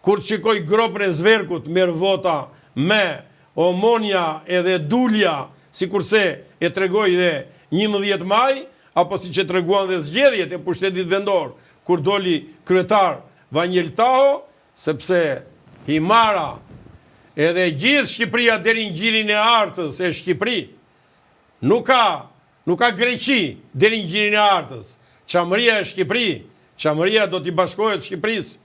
Kur të shikoj gropën e Zverkut merr vota me Omonia edhe Dulja, sikurse e tregoi dhe 11 maj, apo si që treguan dhe zgjedhjet e pushtetit vendor, kur doli kryetar Vanjel Taho, sepse Himara edhe gjithë Shqipëria deri në gjirin e artës e Shqipëri, nuk ka Greqi deri në gjirin e artës. Çamëria e Shqipëri, Çamëria do t'i bashkohet Shqipërisë.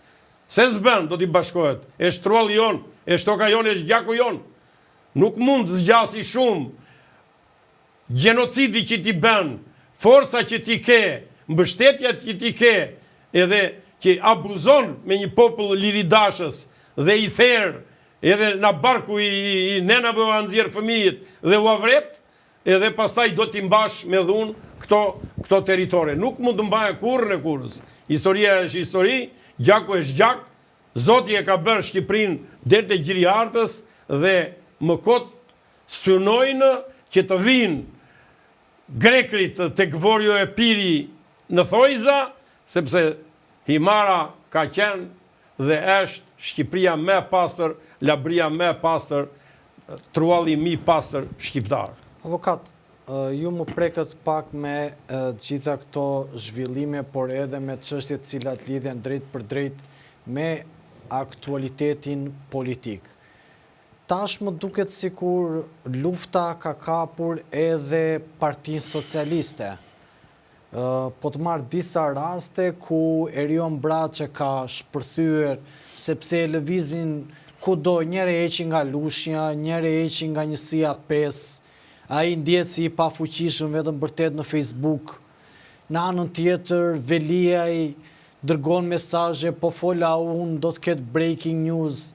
Se s'bën do t'i bashkohet. E shtrolli jon, e shtoka jon, e gjaku jon. Nuk mund të zgjasi shumë gjenocidi që ti bën, forca që ti ke, mbështetja që ti ke, edhe që abuzon me një popull liridashës dhe i therë, edhe në barku i nenave u anëzirë fëmijit dhe u avret, edhe pastaj do t'i mbash me dhunë këto teritore. Nuk mund të mbaje kurrë në kurës. Historia është histori, gjaku është gjak, Zoti e ka bërë Shqipërinë deri te gjiri artës dhe më kot synojnë që të vinë grekrit të Gvorjo e Piri në Thojza, sepse Himara ka qenë dhe është Shqipëria me pastër, Labria me pastër, trualli mi pastër shqiptar. Avokat, ju më prekët pak me gjitha këto zhvillime, por edhe me çështjet cilat lidhen drejt për drejt me aktualitetin politik. Tash më duket sikur lufta ka kapur edhe Partinë Socialiste. Po të marrë disa raste ku Erion Braçe ka shpërthyer sepse e lëvizin kudo, njëre heqi nga Lushnja, njëre heqi nga Njësia 5, ai ndjet si i pafuqishëm vetëm vërtet në Facebook. Në anën tjetër, Velia i dërgon mesazhe, po fola unë, do të ketë breaking news.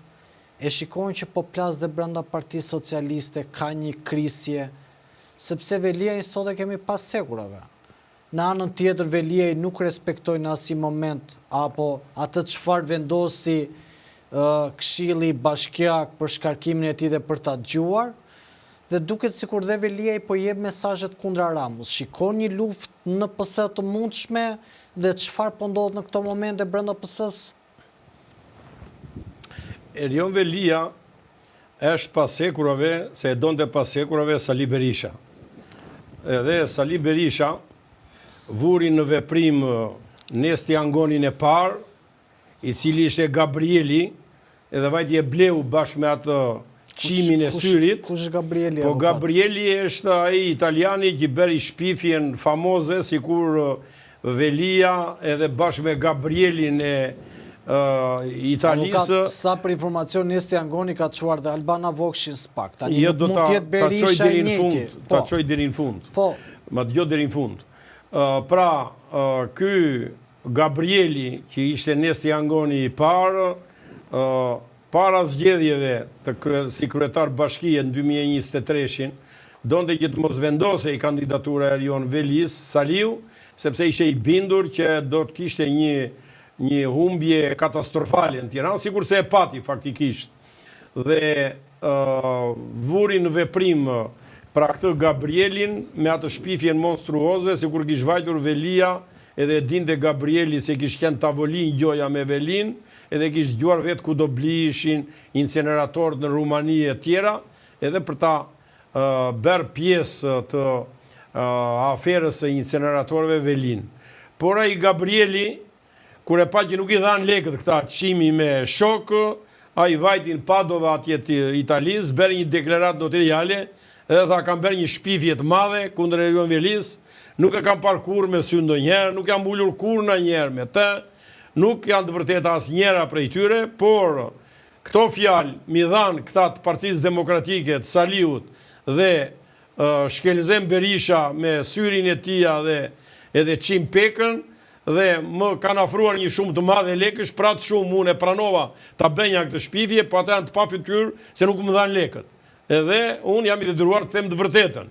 E shikojnë që po plas dhe brenda Partisë Socialiste ka një krisje, sepse Velia i sot e kemi pas sekurave. Në anën tjetër, Velia i nuk respektojnë në asnjë moment apo atë çfarë vendosi Këshilli Bashkiak për shkarkimin e tij dhe për ta dëgjuar, dhe duket sikur dhe Velia i po jep mesazhet kundra Ramës. Shikon një luftë në PS të mundshme dhe çfarë po ndodh në këto momente brenda PS-s? Erion Velia është pasekurave, se e donte pasekurave Sali Berisha. Edhe Sali Berisha vuri në veprim Nesti Angonin e parë, i cili ishte Gabrieli, edhe vajti e bleu bashkë me atë qimin e syrit. Kush është Gabrieli? Po Gabrieli është ai italiani që bëri shpifjen famoze, sikur Velia edhe bashkë me Gabrielin e Italisë. Sa për informacion, Nesti Angoni ka çuar dhe Albana Vokshin spak. Tani Jo, nuk mund të jetë Berisha i njëjti. Ta çoj deri në fund. Po. Ma dëgjoj deri në fund. Pra, ky Gabrieli, që ishte Nesti Angoni i parë, para zgjedhjeve si kryetar bashkie në 2023-shin, donte që të mos vendose i kandidatura e Erion Velis, Saliu, sepse ishte i bindur që do të kishte një humbje katastrofale në Tiranë, sikur se e pati faktikisht. Dhe vuri në veprim pra këtë Gabrielin me atë shpifjen monstruoze, sikur kish vajtur Velia, edhe dinte Gabrieli se kish qenë tavolin gjoja me Velin, edhe kish dëgjuar vetë ku do blishin inceneratorët në Rumani e tjera, edhe për ta bërë pjesë të aferës e inceneratorëve Velin. Por ai Gabrieli, kur e pa që nuk i dhanë lekët këta qimi me shokë, ai vajtin Padova atje të Italisë, bërë një deklarat notariale, edhe tha kam bërë një shpifje të madhe kundër Erion Velis, nuk e kam parë kur me sy ndonjëherë, nuk jam mbulur kur ndonjëherë me të, nuk janë të vërteta asnjëra prej tyre, por këto fjalë mi dhanë këta të Partisë Demokratike të Saliut dhe Shkelzem Berisha me syrin e tia dhe edhe Çim Pekën, dhe më kanë afruar një shumë të madhe lekësh, pra të shumë unë e pranova ta bënja këtë shpifje, po ata janë të pa fytyrë se nuk më dhanë lekët. edhe unë jam i detyruar të them të vërtetën.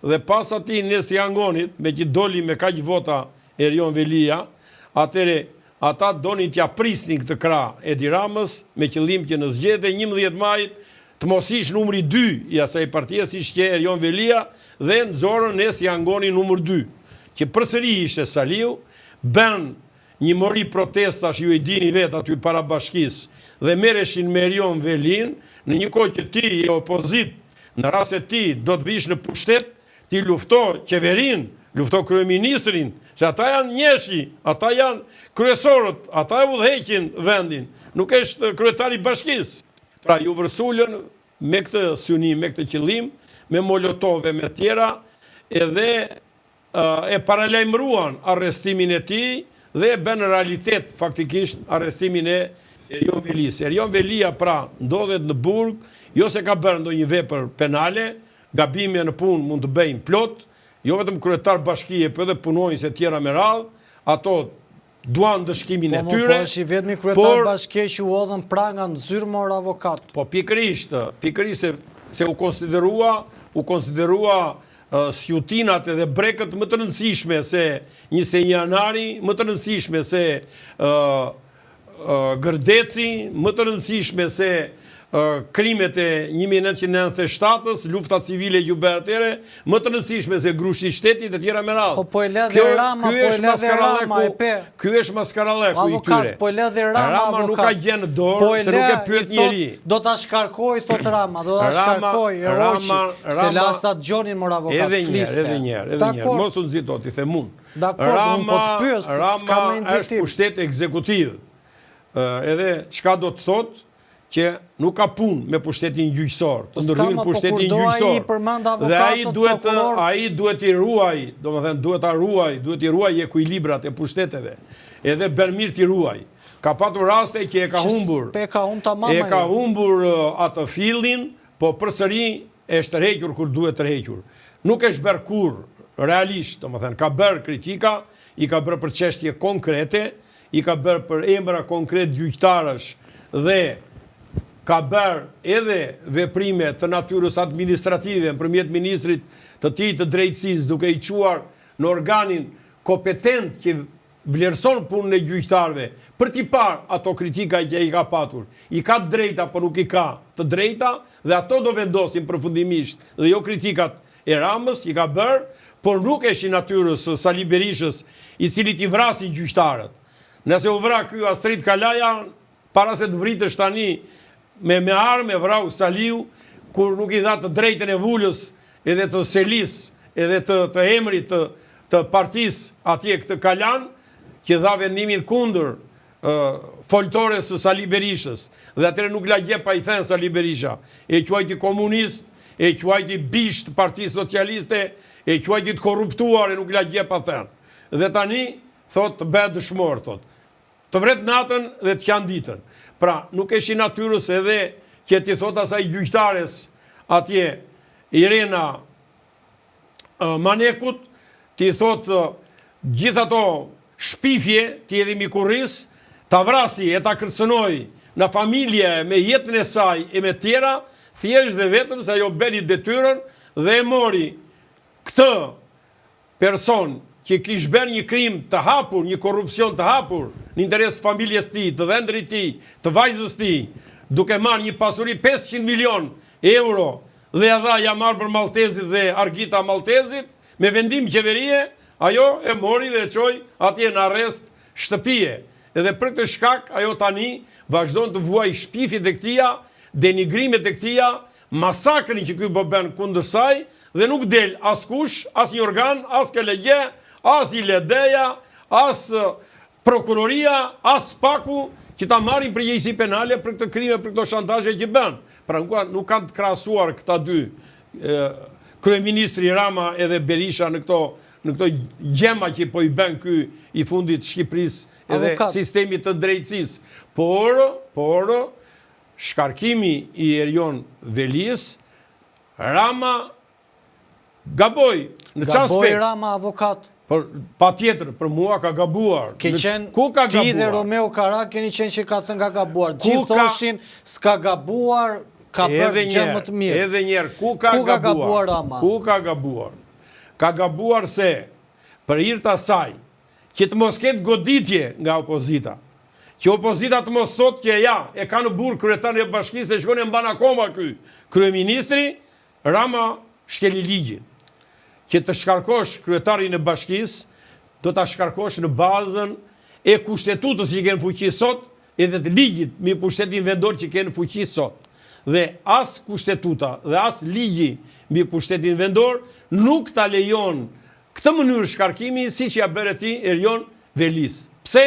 Dhe pas atij Nesti Jangonit, me që doli me kaq vota Erion Velia, atëre ata donin t'ja prisnin këtë krah Edi Ramës me qëllim që në zgjedhje 11 majit të mos ish numri 2 i asaj partie si ishte Erion Velia dhe nxorën Nesti Jangoni numër 2, që përsëri ishte Saliu, bën një mori protestash, ju i dini vetë aty para bashkisë, dhe merreshin me Erion Velin, në një kohë që ti je opozit, në rast se ti do të vish në pushtet, ti lufto qeverin, lufto kryeministrin, se ata janë njëshi, ata janë kryesorët, ata e udhëheqin vendin, nuk është kryetari i bashkisë. Pra ju vërsulën me këtë synim, me këtë qëllim, me molotove, me tjera, edhe e paralajmëruan arrestimin e tij dhe e bën realitet faktikisht arrestimin e Erion Velis. Erion Velia pra ndodhet në burg, jo se ka bërë ndonjë vepër penale, gabime në punë mund të bëjnë plot, jo vetëm kryetar bashkie, por edhe punonjës e tjera me radhë, ato duan dëshkimin e tyre. Po është i vetmi kryetar bashkie që u hodhën pranga në zyrmor avokat. Po pikërisht se u konsiderua sjutinat edhe brekët më të rëndësishme se 21 janari, më të rëndësishme se Gërdeci, më të rëndësishme se krimet e 1997-ës, lufta civile gjuberatere, më të rëndësishme se grushti i shtetit e tjera me radhë. Po e ledhe Rama, e pe. Ky është maskaralleku i tyre. Avokat, po e ledhe Rama, Rama nuk ka gjenë dorë, se nuk e pyet njeri. Do ta shkarkoj, thot Rama, do ta shkarkoj, e roqi, se lastat gjonin mor avokat, fliste. Edhe njerë, mos unë zito, ti them unë. Rama është pushtet ekzekutiv. Edhe çka do të thotë, që nuk ka punë me pushtetin gjyqësor, të ndërhyjnë pushtetin gjyqësor. Dhe ai duhet i ruaj, domethënë duhet i ruaj ekuilibrat e pushteteve. Edhe bën mirë t'i ruaj. Ka patur raste që e ka humbur atë fillin, po përsëri e shtërhequr kur duhet tërhequr. Nuk e shber kur realisht, domethënë ka bërë kritika, i ka bërë për çështje konkrete, i ka bërë për emra konkret gjyqtarësh dhe ka bërë edhe veprime të natyrës administrative nëpërmjet ministrit të tij të drejtësisë, duke i quar në organin kompetent që vlerëson punën e gjyqtarëve, për t'i parë ato kritika që i ka patur. I ka të drejta, por nuk i ka të drejta, dhe ato do vendosin përfundimisht, dhe jo kritikat e Ramës, i ka bërë, por nuk është i natyrës Sali Berishës, i cili t'i vrasi gjyqtarët. Nëse u vra ky Astrid Kalaja, para se të vritësh tani me armë, vrau Saliu, kur nuk i dha të drejtën e vulës edhe të Selis, edhe të emrit të partisë atje këtë Kalan, që dha vendimin kundër foltores së Sali Berishës, dhe atëre nuk la gjepa i thënë Sali Berisha, e quajti komunist, e quajti bisht Partisë Socialiste, e quajti të korruptuar, e nuk la gjepa thënë. Dhe tani, thot, të bëhet dëshmor, thot, të vret natën dhe të qan ditën. Pra, nuk është i natyrës edhe që ti thot asaj gjyqtares atje Irena Manekut, ti thot gjithë ato shpifje, ti edhe mikurris, ta vrasi e ta kërcënoj në familje me jetën e saj e me tjera, thjesht dhe vetëm se ajo beri detyrën dhe e mori këtë person që kish bërë një krim të hapur, një korrupsion të hapur, në interes familjes ti, të dhëndrit ti, të vajzës ti, duke marrë një pasuri 500 milion euro dhe edha ja marrë për Maltezit dhe Argita Maltezit, me vendim qeverie, ajo e mori dhe e qoj atje në arrest shtëpie. Edhe për këtë shkak, ajo tani vazhdon të vuaj shpifit e këtia, denigrimet e këtia, masakrin që ky bëben kundër saj, dhe nuk del as kush, as një organ, as kelegje, as i ledeja, as prokuroria, as paku, që ta marrin përgjegjësi penale për këtë krime, për këto shantazhe që bën. Pra nuk kanë të krahasuar këta dy, kryeministri Rama edhe Berisha në këto gjema që po i bën ky i fundit Shqipërisë edhe sistemit të drejtësisë. Por shkarkimi i Erion Velis, Rama gaboj në çast. Gaboj Rama avokat. Pa tjetër, për mua ka gabuar. Ku ka gabuar? Ti dhe Romeo Kara keni qenë që ka thënë ka gabuar. Gjithë thoshin s'ka gabuar, ka bërë gjë më të mirë. Edhe njerë, ku ka gabuar Rama? Ku ka gabuar? Ka gabuar se për hir të asaj që të mos ketë goditje nga opozita, që opozita të mos thotë që ja, e ka në burg kryetarin e bashkisë, e shkon e mban akoma ky kryeministri, Rama shkeli ligjin. Që të shkarkosh kryetarin e bashkisë, do ta shkarkosh në bazën e kushtetutës që kanë fuqi sot, edhe të ligjit me pushtetin vendor që kanë fuqi sot. Dhe as kushtetuta dhe as ligji mbi pushtetin vendor nuk ta lejon këtë mënyrë shkarkimi siç ja bëre ti Erion Velis. Pse?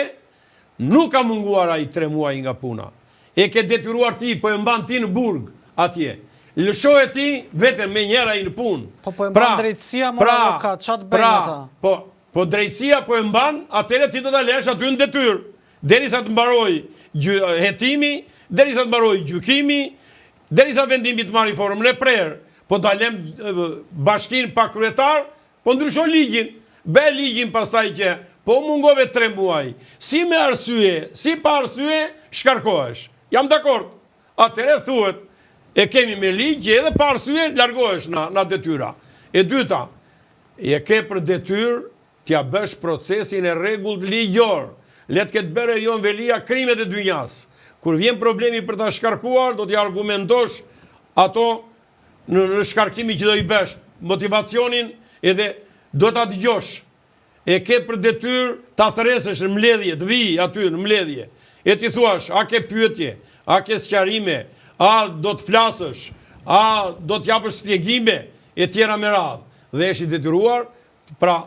Nuk ka munguar ai 3 muaj nga puna. E ke detyruar ti, po e mban ti në burg atje. Lëshohet ti vetëm me njëra i në punë. Po e mban drejtësia më avokat, çfarë bëjnë ata? Po drejtësia po e mban, atëherë ti do ta lësh aty në detyrë, derisa të mbarojë hetimi, derisa të mbarojë gjykimi, derisa vendimi të marrë formën e prerë. Po ta lëm bashkinë pa kryetar, po ndryshon ligjin. Bë ligjin pastaj që po mungove 3 muaj. Si me arsye, si pa arsye, shkarkohesh. Jam dakord. Atëherë thuhet, e kemi me ligj edhe pa arsye largohesh nga detyra. E dyta, e ke për detyrë t'ja bësh procesin e rregullt ligjor. Let ketë bërë Erion Velia krimet e dynjas. Kur vjen problemi për ta shkarkuar, do t'i argumentosh ato në shkarkimi që do i bësh, motivacionin edhe do t'a dëgjosh. E ke për detyrë ta thresësh në mbledhje, të vi aty në mbledhje. E ti thuash, a ke pyetje, a ke sqarime, a do të flasësh, a do të japësh shpjegime e tjera me radhë. Dhe është i detyruar, pra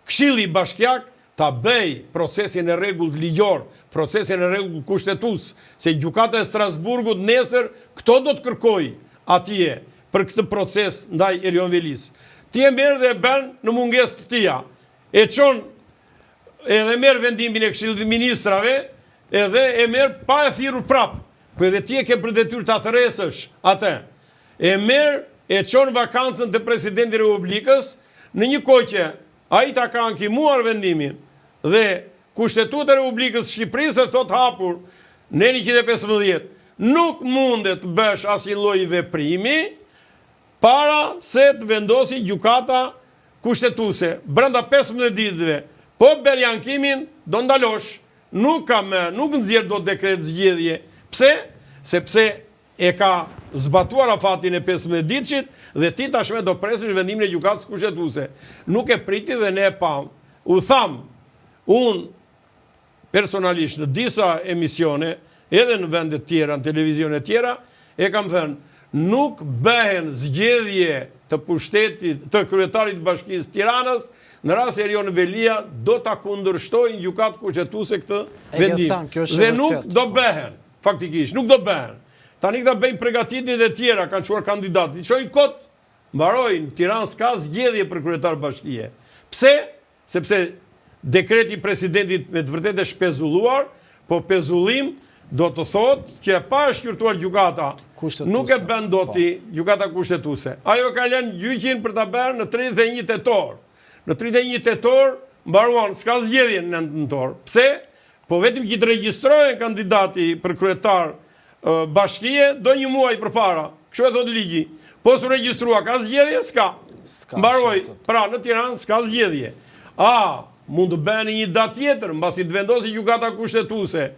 Këshilli Bashkiak ta bëj procesin e rregullt ligjor, procesin e rregullt kushtetues, se gjykata e Strasburgut nesër këto do të kërkoj atje për këtë proces ndaj Erion Velis. Ti e merr dhe e bën në mungesë të tia. E çon edhe merr vendimin e Këshillit të Ministrave, edhe e merr pa e thirrur prap. Po edhe ti e ke për detyrë ta thresësh atë. E merr e çon vakancën të Presidentit të Republikës në një kohë që ai ta ka ankimuar vendimin dhe Kushtetuta e Republikës së Shqipërisë thot hapur në 115 nuk mundet të bësh asnjë lloj veprimi para se të vendosi gjykata kushtetuese. Brenda 15 ditëve, po bërë ankimin, do ndalosh. Nuk nxjerr dot dekret zgjedhje. Pse? Sepse e ka zbatuar afatin e 15 ditëshit dhe ti tashme do presësh vendimin e gjykatës kushtetuese. Nuk e priti dhe ne e pam. U tham, unë personalisht në disa emisione, edhe në vendet tjera, në televizione tjera, e kam thënë, nuk bëhen zgjedhje të pushtetit, të kryetarit Bashkisë Tiranës, në rast se Erion Velia do ta kundërshtojnë gjykatë kushtetuese këtë vendim. Dhe nuk do bëhen, faktikisht, nuk do bëhen. Tani këta bëjnë përgatitjet e tjera, kanë çuar kandidat. I çojnë kot, mbarojnë, Tiranë s'ka zgjedhje për kryetar bashkie. Pse? Sepse dekreti presidentit me të vërtetë është pezulluar, po pezullim do të thotë që pa shqyrtuar gjykata, nuk e bën doti gjykata kushtetuese. Ajo ka lënë gjyqin për ta bërë në 31 tetor. Në 31 tetor mbaruan, s'ka zgjedhje në nëntor. Pse? Po vetëm që të regjistrohen kandidati për kryetar bashkie do një muaj përpara. Kështu e thot ligji. Po s'u regjistrua, ka zgjedhje? S'ka. Mbaroi. Pra në Tiranë s'ka zgjedhje. A mund të bëhen një datë tjetër, mbasi të vendosi gjykata kushtetuese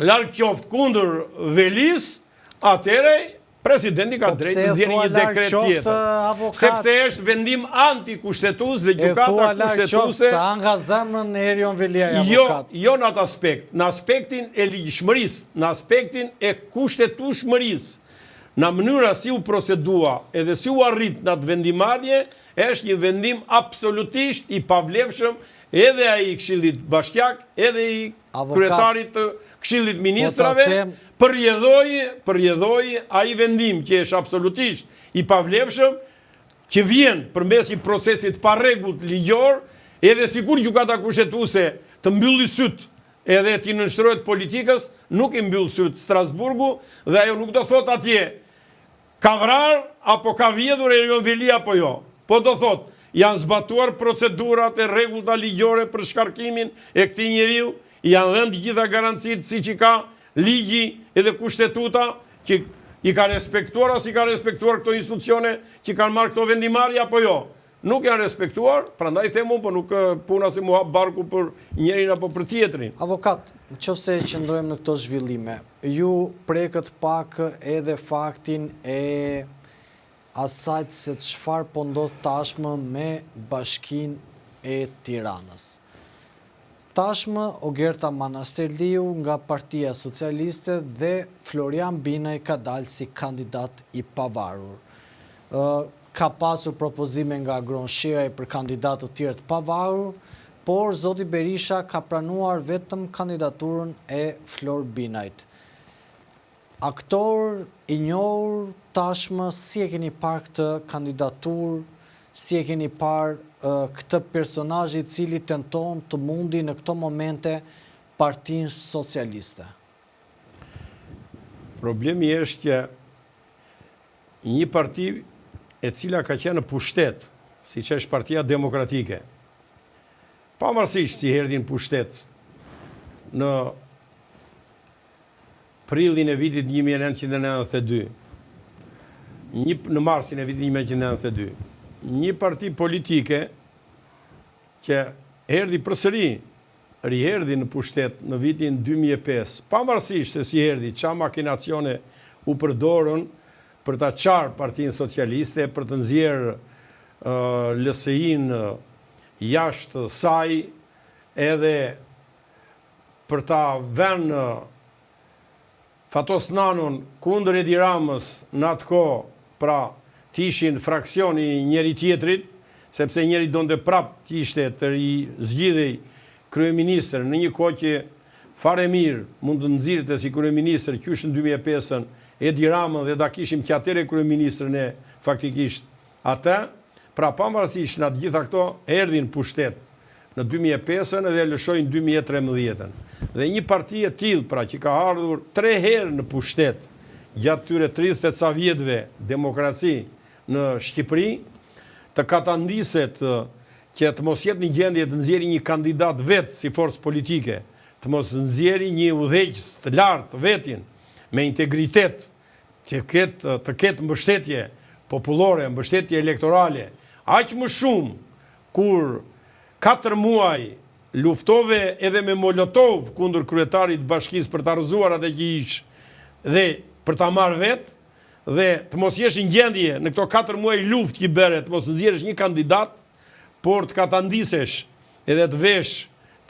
larg qoftë kundër Velis, atëre presidenti ka drejtë të nxjerrë një dekret tjetër. Sepse është vendim antikushtetues dhe gjykata kushtetuese ta nga zemrën e Erion Velia avokat. Jo në atë aspekt, në aspektin e ligjshmërisë, në aspektin e kushtetueshmërisë. Në mënyra si u procedua edhe si u arrit në atë vendimarrje, është një vendim absolutisht i pavlefshëm edhe ai i Këshillit Bashkiak, edhe i kryetarit të Këshillit Ministrave, përjedhoi ai vendim që është absolutisht i pavlefshëm, që vjen përmes një procesi të parregullt ligjor, edhe sikur gjykata kushtetuese të mbylli syt edhe ti nënshtrohet politikës, nuk i mbyll syt Strasburgu dhe ajo nuk do thot atje ka vrar apo ka vjedhur Erion Velia apo jo. Po do thot, janë zbatuar procedurat e rregullta ligjore për shkarkimin e këtij njeriu, janë dhënë të gjitha garancitë siç i ka ligji edhe kushtetuta që I ka respektuar as i ka respektuar këto institucione që kanë marrë këto vendimarrje apo jo? Nuk janë respektuar, prandaj them unë, po nuk puna si mu hap barku për njërin apo për tjetrin. Avokat, nëse qëndrojmë në këto zhvillime, ju prekët pak edhe faktin e asajt se çfarë po ndodh tashmë me Bashkinë e Tiranës. Tashmë Ogerta Manasterliu nga Partia Socialiste dhe Florian Binaj ka dalë si kandidat i pavarur. Ka pasur propozime nga Agron Shiraj për kandidatë të tjerë të pavarur, por zoti Berisha ka pranuar vetëm kandidaturën e Flor Binajt. Aktor i njohur tashmë, si e keni parë këtë kandidaturë, si e keni parë këtë personazh i cili tenton të mundi në këto momente Partinë Socialiste? Problemi është që një parti e cila ka qenë në pushtet, si që është Partia Demokratike, pavarësisht si erdhin pushtet në prillin e vitit 1992, në marsin e vitit 1992, një parti politike që erdhi përsëri, rierdhi në pushtet në vitin 2005, pavarësisht se si erdhi, qa makinacione u përdorën për ta qarë Partinë Socialiste, për të nxjerrë LSI-n jashtë saj, edhe për ta vënë Fatos Nanon kundër Edi Ramës në atë kohë, pra të ishin fraksioni njëri tjetrit, sepse njëri donte prap të ishte të zgjidhej kryeministër në një kohë që fare mirë mund të nxirrte si kryeministër qysh në 2005-ën Edi Ramën dhe da kishim që atëre kryeministrën e faktikisht atë, pra pavarësisht në të gjitha këto erdhin pushtet në 2005-ën dhe lëshojnë 2013-ën. Dhe një parti e tillë pra që ka ardhur 3 herë në pushtet gjatë tyre 30 ca vjetëve demokraci në Shqipëri, të katandiset që të mos jetë një gjendje të nxjerrë një kandidat vetë si forcë politike, të mos nxjerrë një udhëheqës të lartë vetin me integritet, të ketë mbështetje popullore, mbështetje elektorale, aq më shumë kur 4 muaj luftove edhe me Molotov kundër kryetarit bashkisë për të arzuar atë që ishë dhe për ta marrë vetë, dhe të mos jesh në gjendje në këto 4 muaj luftë që bëre, të mos nxjerrësh një kandidat, por të katandisesh edhe të vesh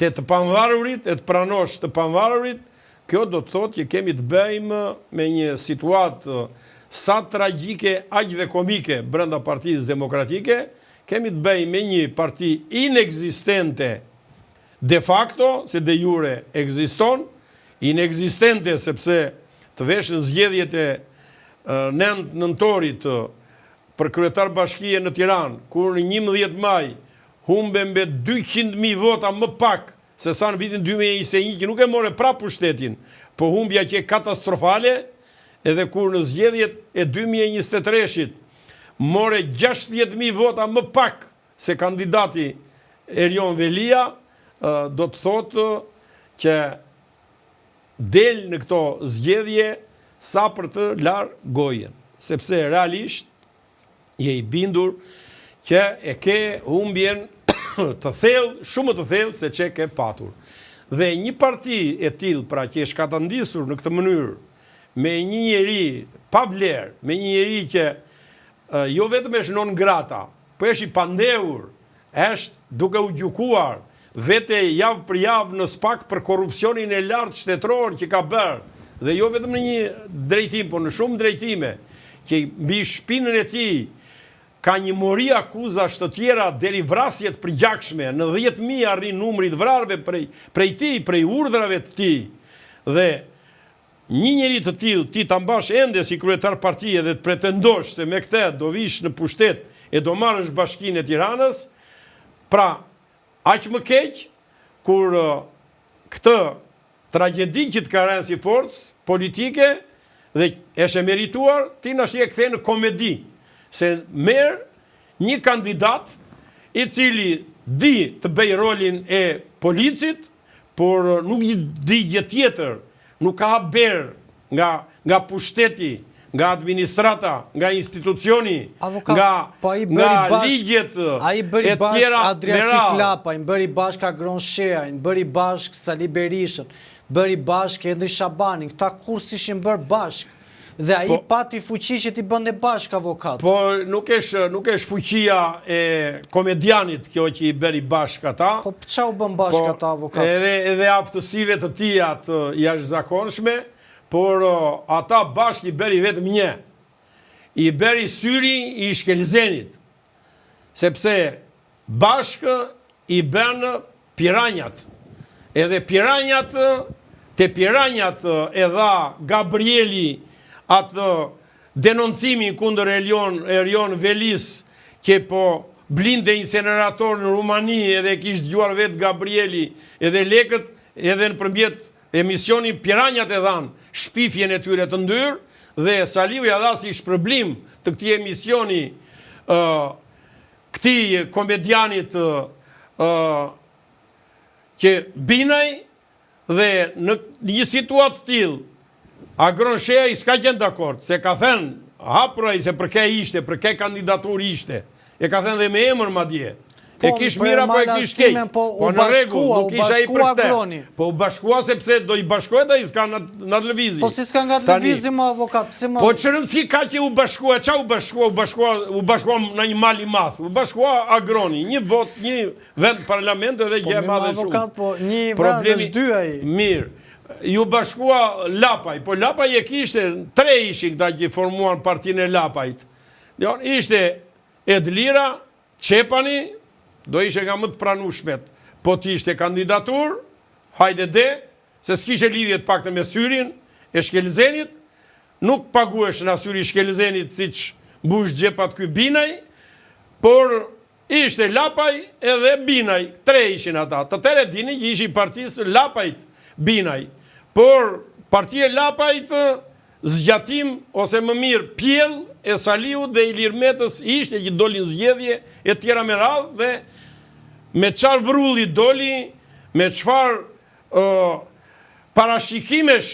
të pavarërit, e të pranosh të pavarërit, kjo do të thotë që kemi të bëjmë me një situatë sa tragjike, aq dhe komike brenda Partisë Demokratike, kemi të bëjmë me një parti inexistente de facto, se de jure ekziston, inexistente sepse të vesh në zgjedhjet e 9 nëntorit për kryetar bashkie në Tiranë, kur në 11 maj humbe mbe 200.000 vota më pak se sa në vitin 2021, që nuk e more prapë pushtetin, po humbja që e katastrofale, edhe kur në zgjedhjet e 2023-shit more 60.000 vota më pak se kandidati Erion Velia, do të thotë që del në këto zgjedhje sa për të larë gojen, sepse realisht je i bindur që e ke humbjen të thellë, shumë të thellë se që ke patur. Dhe një parti e tillë pra që është katandisur në këtë mënyrë, me një njeri pa vlerë, me një njeri që jo vetëm është non grata, po është i pandehur, është duke u gjukuar vete javë për javë në spak për korrupsionin e lartë shtetëror që ka bërë, dhe jo vetëm në një drejtim, po në shumë drejtime, që mbi shpinën e tij ka një mori akuzash të tjera deri vrasjet përgjakshme, në 10.000 arrin numri të vrarve prej tij, prej urdhrave të tij. Dhe një njeri të tillë ti ta mbash ende si kryetar partie dhe të pretendosh se me këtë do vish në pushtet e do marrësh Bashkinë e Tiranës, pra aq më keq kur këtë tragjedi që të ka rënë si forcë politike dhe është e merituar, ti na e kthe në komedi. Se merë një kandidat i cili di të bëj rolin e policit, por nuk di gjë tjetër, nuk ka haber nga pushteti, nga administrata, nga institucioni, Avokat, nga ligjet a i bëri e bashk tjera Adriatik Lapa, i bëri bashk Agron Shea, i bëri bashk Sali Berishën, bëri bashk Endri Shabanin, këta kur si ishin bërë bashk. Dhe a i pati fuqi që ti bënde bashk, avokat. Po nuk esh fuqia e komedianit kjo që i bëri bashk ata. Po qa u bën bashk ata, avokat? Edhe aftësive të tia të jashtëzakonshme, por ata bashk i bëri vetëm një. I bëri syri i Shkelzenit. Sepse bashk i bën piranjat. Edhe piranjat, te piranjat e dha Gabrieli atë denoncimin kundër Erion Velis, që po blinde incenerator në Rumani, edhe kishtë gjuar vetë Gabrieli, edhe lekët, edhe në përmjet emisioni piranjat e dhanë shpifjen e tyre të ndyrë, dhe Saliu ja dha si shpërblim të këti emisioni këti komedianit që binaj, dhe në një situatë tillë Agron Shea i s'ka qenë dakord, se ka thënë hapra i se për ke ishte, për ke kandidatur ishte, e ka thënë dhe me emër madje. E kish mira po e kish kej. Po në rregull, nuk isha i për këtë. Po u bashkua sepse do i bashkohet ai s'ka në televizion. Po si s'ka nga televizion më avokat, pse më? Po çrëndsi ka që u bashkua, çau u bashkua në një mal i madh. U bashkua Agroni, një vot, një vend parlament edhe gjë e madhe shumë. Avokat, po një vend është dy ai. Mirë. Ju bashkua Lapaj, po Lapaj e kishte, 3 ishin këta që formuan partinë e Lapajt. Ishte Edlira, Qepani, do ishe nga më të pranueshmet, po ti ishte kandidatur, hajde de, se s'kishe lidhje të pakte me syrin e Shkelzenit, nuk paguesh në syri Shkelzenit si që mbush gjepat ky Binaj, por ishte Lapaj edhe Binaj, 3 ishin ata. Të tëre dini që ishi partisë Lapajt Binaj, por partia Lapajt zgjatim ose më mirë pjell e Saliu dhe Ilir Metës ishte që dolin zgjedhje e tjera me radhë dhe me qarë vrulli doli, me qfar parashikimesh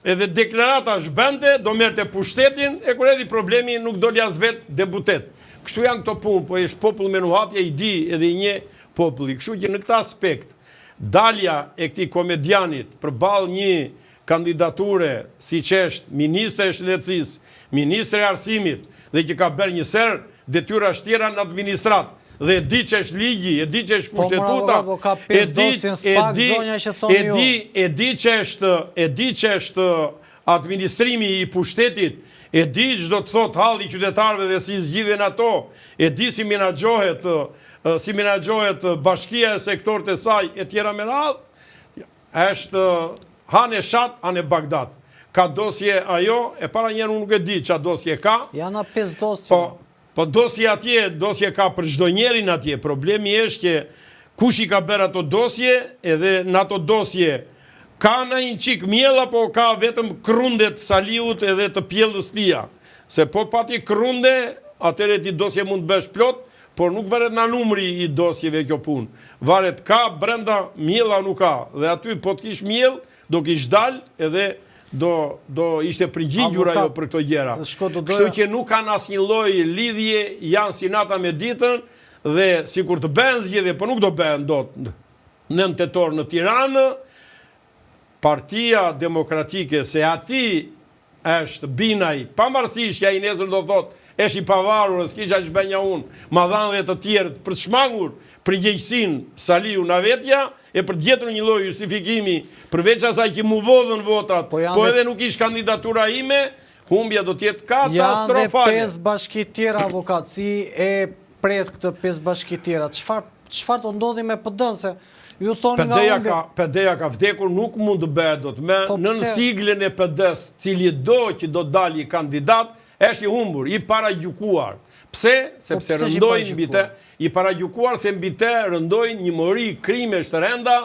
edhe deklaratash bënde, do merte pushtetin, e kur edhi problemi nuk doli as vetë debutet. Kështu janë këto punë, po esh popull me nuhatja i di edhe i një populli. Kështu që në këta aspekt, dalja e këti komedianit përballë një kandidature si që është Ministre e Shëndetësisë, Ministre e Arsimit, dhe që ka bërë një serë detyra shtjera në administrat, dhe e di që është ligji, e di që është kushtetuta, e di që është administrimi i pushtetit, e di që do të thot halli qytetarëve dhe si zgjidhen ato, e di si menaxhohet bashkia e sektorët e saj e tjera me radhë, është hanë e shat, hanë e Bagdad. Ka dosje ajo, e para njerë unë nuk e di që dosje ka. Janë 5 dosje. Po dosje atje, dosje ka për çdo njerin atje. Problemi është që kush i ka bërë ato dosje, edhe në ato dosje ka në një qik mjella, po ka vetëm krundet Saliut edhe të pjellës tia. Se po pati krunde, atëre ti dosje mund të bësh plot, por nuk varet nga numri i dosjeve kjo punë. Varet ka brenda, mjella nuk ka. Dhe aty po të kish mjell, do kish dal edhe do ishte përgjigjur ajo për këto gjëra. Kështu që nuk kanë asnjë lloj lidhje, janë si nata me ditën dhe sikur të bëhen zgjedhje, po nuk do bëhen dot. 9 tetor në Tiranë, Partia Demokratike se ati është Binaj, pavarësisht që ai nesër do thotë është i pavarur, s'kisha që bënja unë, madhan dhe të tjerët për të shmangur përgjegjësinë Saliu na vetja e për të gjetur një lloj justifikimi përveç asaj që mu vodhën votat, po edhe nuk ish kandidatura ime, humbja do të jetë katastrofale. Janë dhe 5 bashki tjera, avokat, si e pret këtë 5 bashki tjera, çfarë do ndodhi me PD-n se ju thoni nga humbja? PD-ja ka vdekur, nuk mund të bëhet dot me në siglën e PD-s, cili do që do dali kandidat, është i humbur, i paragjykuar. Pse? Sepse rëndojnë mbi të, i paragjykuar se mbi të rëndojnë një mori krimesh të rënda,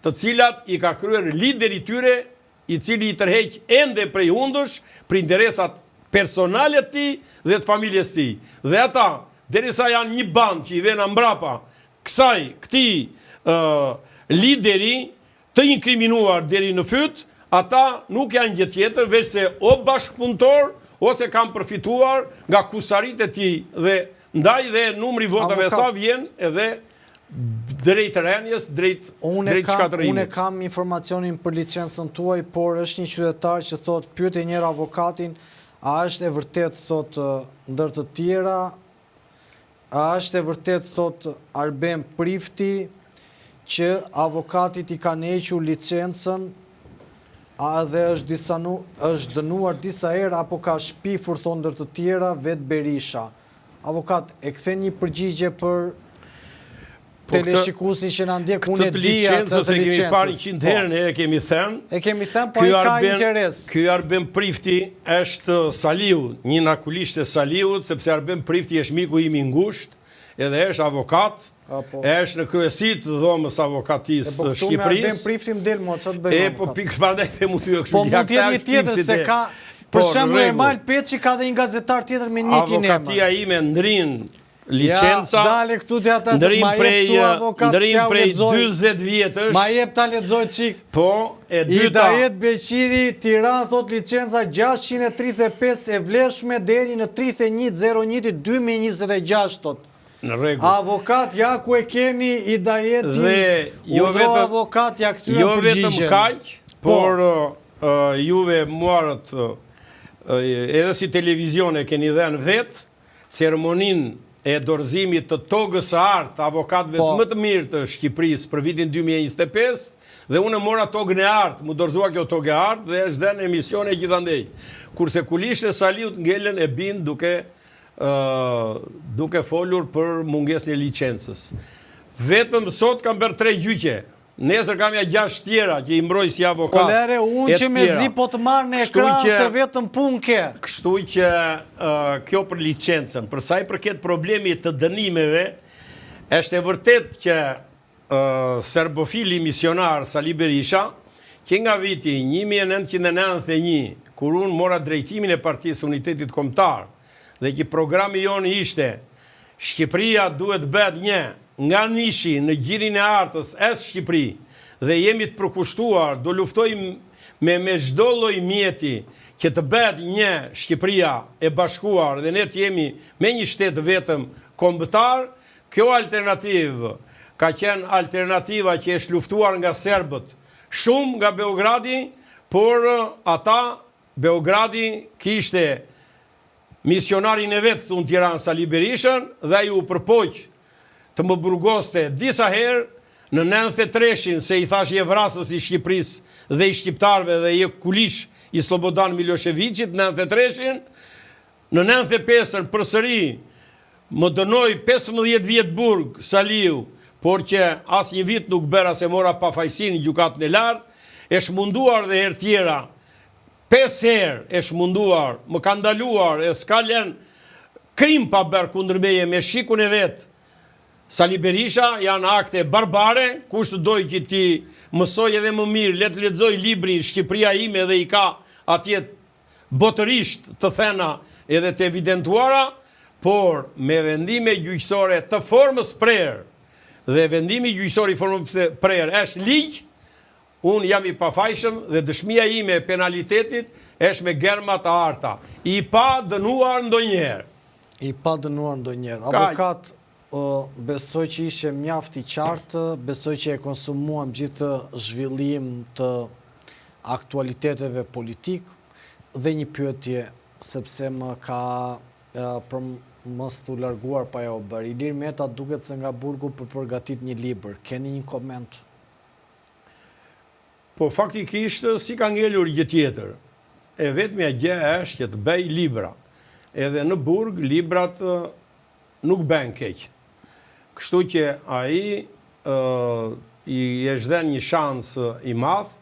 të cilat i ka kryer lideri tyre, i cili i tërheq ende prej hundësh për interesat personale të tij dhe të familjes së tij. Dhe ata, derisa janë një band që i vjen mbrapa këtij lideri të inkriminuar deri në fyt, ata nuk janë gjë tjetër veç se o bashkëpunëtor ose kanë përfituar nga kusarit e tij dhe ndaj dhe numri votave sa vjen edhe drejt rënies, drejt shkatërimit. Unë kam informacionin për licencën tuaj, por është një qytetar që thot pyeti njëra avokatin, a është e vërtet thot ndër të tjera, a është e vërtet thot Arben Prifti që avokatit i kanë hequr licencën, a edhe është dënuar disa herë apo ka shpifur thon ndër të tjera vetë Berisha. Avokat, e kthen një përgjigje për teleshikusin që na ndjek, unë e di atë të licencës. Kemi parë 100 herë, ne e kemi thënë. E kemi thënë, po ai ka interes. Ky Arben Prifti është Saliu, një nakulisht e Saliut, sepse Arben Prifti është miku im i ngushtë, edhe është avokat, është në kryesit të dhomës avokatisë Shqipërisë. Po këtu me Arben Prifti më del mua, çfarë të bëjmë? Po pikërisht prandaj them u ty kështu. Po mund të jetë një tjetër se ka, për shembull Ermal Peçi ka dhe një gazetar tjetër me njëjtin emër. Avokatia ime ndrin licenca, dale këtu të ata ndrim prej 40 vjetësh. Ma jep ta lexoj çik. Po, e dyta. Idajet Beqiri, Tiranë thot licenca 635 e vlefshme deri në 31/01/2026 thot. Në rregull. Avokat, ja ku e keni Idajetin. Dhe jo vetëm avokat ja kthyen jo vetëm kaq, por juve muarët edhe si televizion e keni dhënë vet ceremoninë e dorëzimit të togës së artë avokatëve më të mirë të Shqipërisë për vitin 2025 dhe unë mora togën e artë, mu dorëzua kjo togë e artë dhe është dhënë emisione gjithandej. Kurse kulisht e Saliut ngelen e bin duke folur për mungesën e licencës. Vetëm sot kam bërë 3 gjyqe. Nesër kam ja 6 tjera që i mbroj si avokat. Po lere, unë që me zi po të marrë në ekran se vetëm pun ke. Kështu që kjo për licencën, për sa i përket problemit të dënimeve, është e vërtet që serbofili misionar Sali Berisha, që nga viti 1991, kur unë mora drejtimin e Partisë Unitetit Kombëtar, dhe që programi jonë ishte Shqipëria duhet bëhet një nga nishi në gjirin e artës Shqipëri dhe jemi të përkushtuar, do luftojmë me çdo lloj mjeti që të bëhet një Shqipëria e bashkuar dhe ne të jemi me një shtet vetëm kombëtar. Kjo alternativë ka qenë alternativa që është luftuar nga serbët shumë nga Beogradi, por ata Beogradi kishte misionarin e vetë këtu në Tiranë Sali Berishën dhe ju përpoq të më burgoste disa herë në 93-shin se i thash je vrasës i Shqipërisë dhe i shqiptarve dhe je kulish i Slobodan Miloševićit, 93-shin, në 95-ën përsëri më dënoi 15 vjet burg Saliu, por që as një vit nuk bëra se mora pafajsin gjykatën e lartë, e shmunduar dhe herë tjera, 5 herë e shmunduar, më ka ndaluar, e s'ka lënë krim pa bërë kundër meje me shikun e vetë. Sali Berisha janë akte barbare, kush të doj që ti mësoj edhe më mirë, le të lexoj librin Shqipëria ime dhe i ka atje botërisht të thena edhe të evidentuara, por me vendime gjyqësore të formës prerë dhe vendimi gjyqësor i formës prerë është ligj, unë jam i pafajshëm dhe dëshmia ime e penalitetit është me germa të arta. I pa dënuar ndonjëherë. I pa dënuar ndonjëherë. Avokat, besoj që ishe mjaft i qartë, besoj që e konsumuam gjithë zhvillim të aktualiteteve politik dhe një pyetje, sepse më ka për mos të larguar pa jo bërë. Ilir Meta duket se nga burgu për përgatit një libër. Keni një koment? Po faktikisht si ka ngelur gjë tjetër. E vetmja gjë është që të bëj libra. Edhe në burg librat nuk bën keq. Kështu që ai i është dhënë një shans i madh,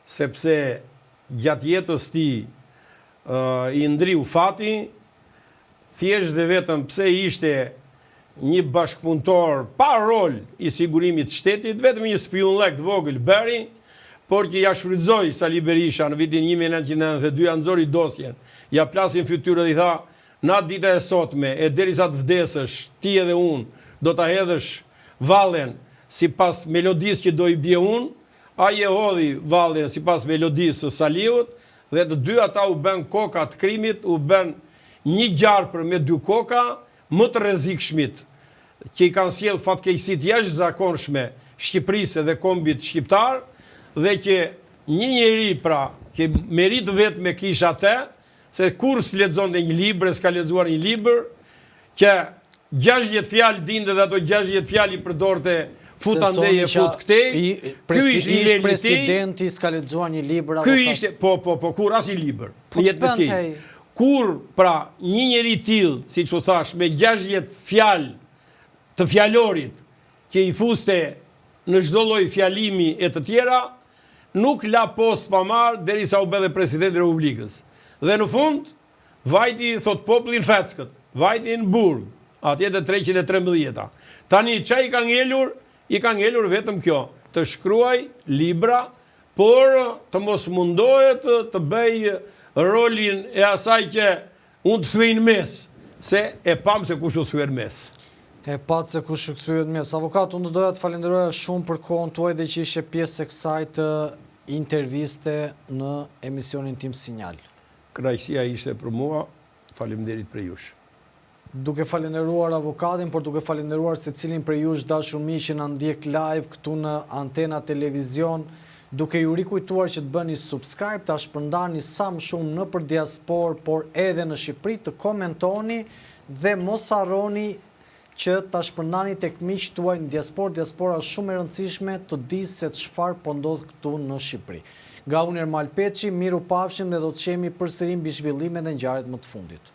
sepse gjatë jetës tij i ndriu fati, thjesht dhe vetëm pse ishte një bashkëpunëtor pa rol i sigurimit të shtetit, vetëm një spionllëk të vogël bëri, por që ja shfrytëzoi Sali Berisha në vitin 1992, ja nxori dosjen, ja plasin fytyrë dhe i tha, na dita e sotme, e derisa të vdesësh, ti edhe unë, do ta hedhësh vallen sipas melodisë që do i bie unë, ai e hodhi vallën sipas melodisë së Saliut, dhe të dy ata u bën koka të krimit, u bën një gjarpër me dy koka më të rrezikshmit që i kanë sjell fatkeqësitë jashtëzakonshme Shqipërisë dhe kombit shqiptar, dhe që një njeri pra që merit vetë me kisha atë, se kur s'lexonte një libër, s'ka lexuar një libër, që 60 fjalë dinte dhe ato 60 fjalë i përdorte fut andeje, fut këtej. Ky ishte niveli i presidenti, s'ka lexuar një libër. Ky ishte, kur as i libër. Kur pra një njeri tillë, siç u thash, me 60 fjalë të fjalorit që i fuste në çdo lloj fjalimi e të tjera, nuk la post pa marr derisa u bë dhe presidenti i Republikës. Dhe në fund, vajti thot popullin feckët, vajti në burg, atje të 313. Tani çai i ka ngelur vetëm kjo, të shkruaj libra, por të mos mundohet të bëj rolin e asaj që unë të thyej në mes, se e pam se kush u thyer në mes. E patë se kush u kthyer në mes. Avokat, unë doja të falenderoja shumë për kohën tuaj dhe që ishe pjesë e kësaj të interviste në emisionin tim Sinjal. Kënaqësia ishte për mua, faleminderit për jush. Duke falenderuar avokatin, por duke falenderuar secilin për jush dashur miq që na ndjek live këtu në Antena Televizion, duke ju rikujtuar që të bëni subscribe, ta shpërndani sa më shumë në për diaspor, por edhe në Shqipëri, të komentoni dhe mos harroni që ta shpërndani tek miqtë tuaj në diaspora shumë e rëndësishme të di se çfarë po ndodh këtu në Shqipëri. Nga unë Ermal Peçi, miru pafshim dhe do të shihemi përsëri mbi zhvillimet dhe ngjarjet më të fundit.